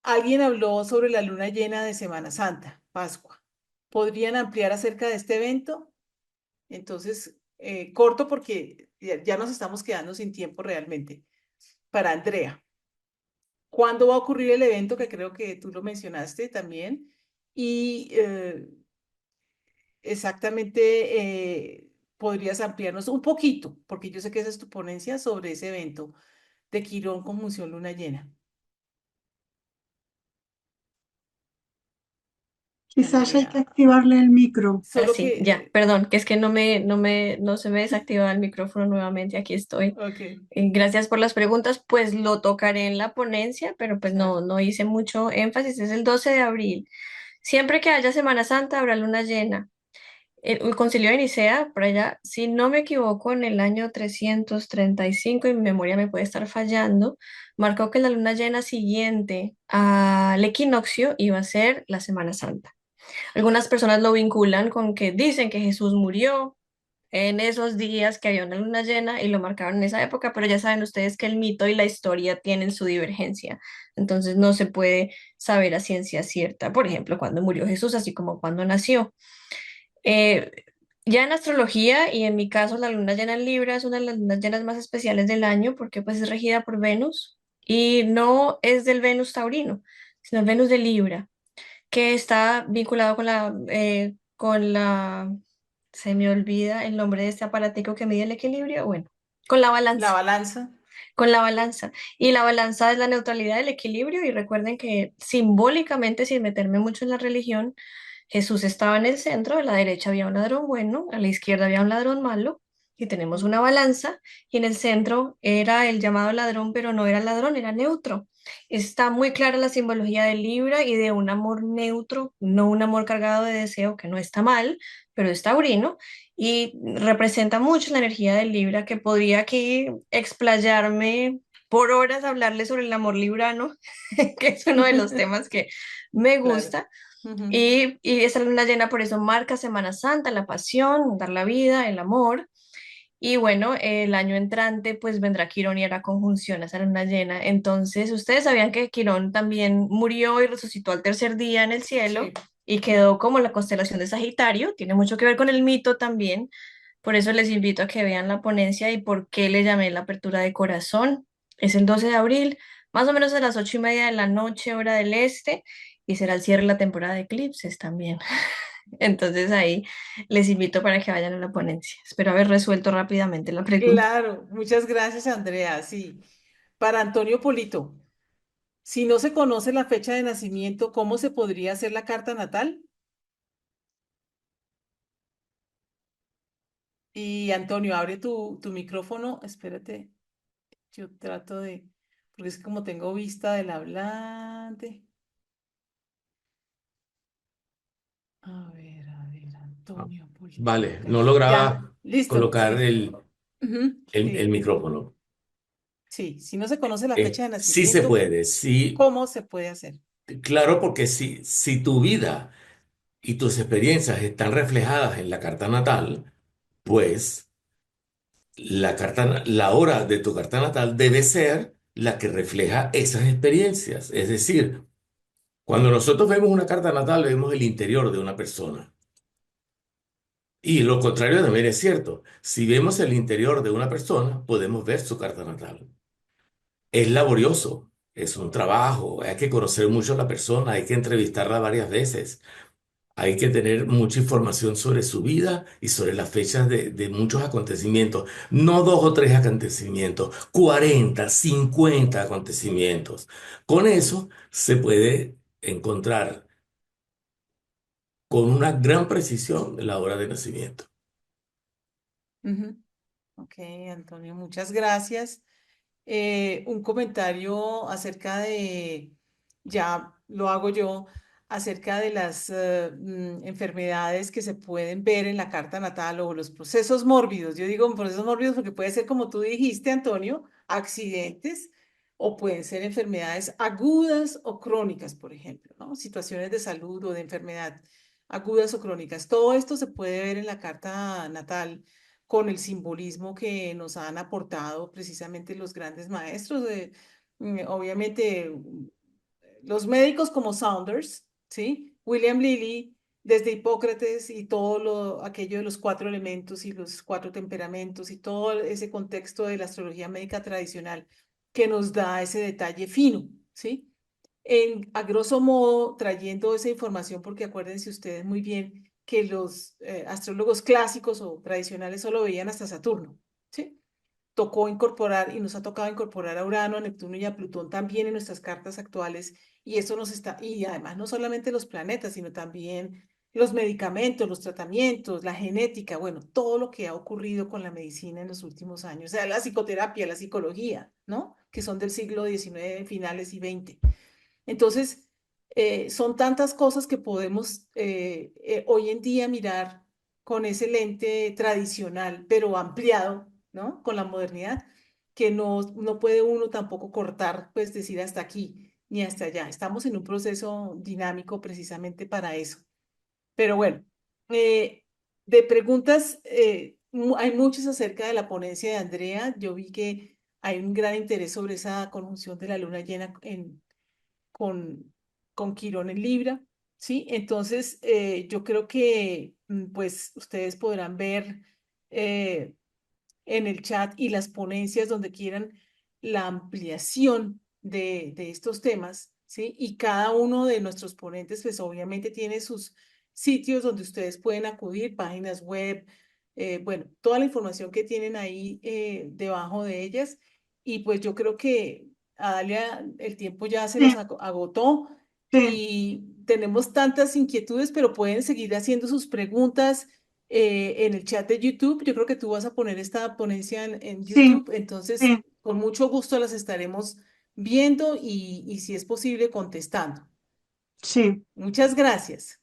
Speaker 2: Alguien habló sobre la luna llena de Semana Santa, Pascua. ¿Podrían ampliar acerca de este evento? Entonces, corto porque ya nos estamos quedando sin tiempo realmente. Para Andrea, ¿cuándo va a ocurrir el evento? Que creo que tú lo mencionaste también. Y exactamente, podrías ampliarnos un poquito, porque yo sé que esa es tu ponencia sobre ese evento de Quirón conjunción luna llena.
Speaker 1: Quizás hay que
Speaker 2: Andrea,
Speaker 1: activarle el micro.
Speaker 2: solo
Speaker 9: Sí, ya,
Speaker 2: que,
Speaker 9: perdón, que es que no se me desactivaba el micrófono nuevamente, aquí estoy.
Speaker 2: ok,
Speaker 9: Gracias por las preguntas, pues lo tocaré en la ponencia, pero pues
Speaker 2: claro.
Speaker 9: no hice mucho énfasis, es el 12 de abril. Siempre que haya Semana Santa habrá luna llena. El Concilio de Nicea, por allá, si no me equivoco, en el año 335, y mi memoria me puede estar fallando, marcó que la luna llena siguiente al equinoccio iba a ser la Semana Santa. Algunas personas lo vinculan con que dicen que Jesús murió en esos días que había una luna llena y lo marcaron en esa época, pero ya saben ustedes que el mito y la historia tienen su divergencia, entonces no se puede saber a ciencia cierta, por ejemplo, cuándo murió Jesús, así como cuándo nació. Eh, ya en astrología, y en mi caso la luna llena en Libra es una de las lunas llenas más especiales del año porque pues es regida por Venus y no es del Venus taurino, sino el Venus de Libra, que está vinculado se me olvida el nombre de este aparatico que mide el equilibrio, bueno, con la
Speaker 2: La
Speaker 9: balanza,
Speaker 2: balanza.
Speaker 9: con la balanza. Y la balanza es la neutralidad del equilibrio y recuerden que simbólicamente, sin meterme mucho en la religión, Jesús estaba en el centro, a la derecha había un ladrón bueno, a la izquierda había un ladrón malo, y tenemos una balanza, y en el centro era el llamado ladrón, pero no era ladrón, era neutro. Está muy clara la simbología de Libra y de un amor neutro, no un amor cargado de deseo, que no está mal, pero es taurino, y representa mucho la energía de Libra, que podría aquí explayarme por horas, hablarle sobre el amor librano, que es uno de los temas que me
Speaker 2: Claro.
Speaker 9: gusta.
Speaker 2: Ujú.
Speaker 9: Y esa luna llena por eso marca Semana Santa, la pasión, dar la vida, el amor. Y bueno, el año entrante pues vendrá Quirón y hará conjunción a esa luna llena. Entonces, ustedes sabían que Quirón también murió y resucitó al tercer día en el cielo
Speaker 2: Sí.
Speaker 9: y quedó como la constelación de Sagitario. Tiene mucho que ver con el mito también. Por eso les invito a que vean la ponencia y por qué le llamé la apertura de corazón. Es el 12 de abril, más o menos a las 8:30 de la noche, hora del este, y será el cierre de la temporada de eclipses también. Entonces ahí les invito para que vayan a la ponencia. Espero haber resuelto rápidamente la pregunta.
Speaker 2: Claro, muchas gracias, Andrea. Sí. Para Antonio Polito, si no se conoce la fecha de nacimiento, ¿cómo se podría hacer la carta natal? Y Antonio, abre tu micrófono. Espérate, yo trato de, porque es que como tengo vista del hablante. A ver, Antonio Polito.
Speaker 8: Vale,
Speaker 2: Ok.
Speaker 8: no
Speaker 2: Ya,
Speaker 8: lograba
Speaker 2: listo,
Speaker 8: colocar
Speaker 2: sí. Ujú,
Speaker 8: el
Speaker 2: sí,
Speaker 8: micrófono.
Speaker 2: sí, si no se conoce la fecha de
Speaker 8: Sí se
Speaker 2: nacimiento,
Speaker 8: puede, sí,
Speaker 2: ¿cómo se puede hacer?
Speaker 8: claro, porque si tu vida y tus experiencias están reflejadas en la carta natal, pues la hora de tu carta natal debe ser la que refleja esas experiencias. Es decir, cuando nosotros vemos una carta natal, vemos el interior de una persona. Y lo contrario también es cierto. Si vemos el interior de una persona, podemos ver su carta natal. Es laborioso, es un trabajo, hay que conocer mucho a la persona, hay que entrevistarla varias veces, hay que tener mucha información sobre su vida y sobre las fechas de muchos acontecimientos. No dos o tres acontecimientos, 40, 50 acontecimientos. Con eso se puede encontrar con una gran precisión la hora de nacimiento.
Speaker 2: Ujú. Ok, Antonio, muchas gracias. Un comentario acerca de, ya lo hago yo, acerca de las enfermedades que se pueden ver en la carta natal o los procesos mórbidos. Yo digo procesos mórbidos porque puede ser, como tú dijiste, Antonio, accidentes o pueden ser enfermedades agudas o crónicas, por ejemplo, ¿no? Situaciones de salud o de enfermedad agudas o crónicas. Todo esto se puede ver en la carta natal con el simbolismo que nos han aportado precisamente los grandes maestros. Obviamente, los médicos como Saunders, ¿sí? William Lilly, desde Hipócrates y todo aquello de los 4 elementos y los 4 temperamentos y todo ese contexto de la astrología médica tradicional que nos da ese detalle fino, ¿sí? A grosso modo, trayendo esa información, porque acuérdense ustedes muy bien que los astrólogos clásicos o tradicionales solo veían hasta Saturno, ¿sí? Tocó incorporar y nos ha tocado incorporar a Urano, a Neptuno y a Plutón también en nuestras cartas actuales, y eso nos está, y además no solamente los planetas, sino también los medicamentos, los tratamientos, la genética, bueno, todo lo que ha ocurrido con la medicina en los últimos años, o sea, la psicoterapia, la psicología, ¿no? Que son del siglo XIX, finales y XX. Entonces, son tantas cosas que podemos hoy en día mirar con ese lente tradicional, pero ampliado, ¿no? Con la modernidad, que no puede uno tampoco cortar, pues decir hasta aquí ni hasta allá. Estamos en un proceso dinámico precisamente para eso. Pero bueno, de preguntas, hay muchas acerca de la ponencia de Andrea. Yo vi que hay un gran interés sobre esa conjunción de la luna llena con, con Quirón en Libra, ¿sí? Entonces, yo creo que pues ustedes podrán ver en el chat y las ponencias donde quieran la ampliación de estos temas, ¿sí? Y cada uno de nuestros ponentes, pues obviamente tiene sus sitios donde ustedes pueden acudir, páginas web, bueno, toda la información que tienen ahí debajo de ellas. Y pues yo creo que a Dalia el tiempo ya se nos
Speaker 1: Sí,
Speaker 2: agotó
Speaker 1: sí,
Speaker 2: y tenemos tantas inquietudes, pero pueden seguir haciendo sus preguntas en el chat de YouTube. Yo creo que tú vas a poner esta ponencia en
Speaker 1: sí,
Speaker 2: YouTube, entonces
Speaker 1: sí,
Speaker 2: con mucho gusto las estaremos viendo y si es posible contestando.
Speaker 1: sí.
Speaker 2: Muchas gracias.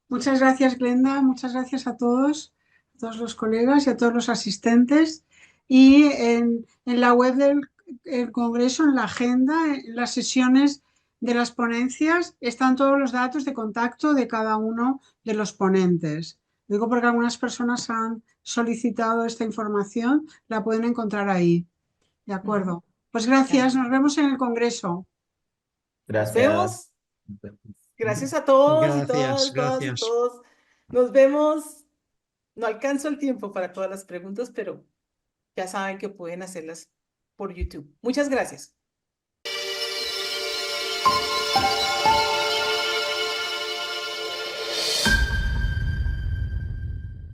Speaker 1: Muchas gracias, Glenda. Muchas gracias a todos los colegas y a todos los asistentes. Y en la web del Congreso, en la agenda, en las sesiones de las ponencias, están todos los datos de contacto de cada uno de los ponentes. Digo porque algunas personas han solicitado esta información, la pueden encontrar ahí. De acuerdo. Pues gracias,
Speaker 2: Dale.
Speaker 1: nos vemos en el Congreso.
Speaker 2: Nos
Speaker 4: Gracias.
Speaker 2: vemos. Gracias a todos y
Speaker 6: Gracias,
Speaker 2: todas, todas y
Speaker 6: gracias.
Speaker 2: todos. Nos vemos. No alcanzo el tiempo para todas las preguntas, pero ya saben que pueden hacerlas por YouTube. Muchas gracias.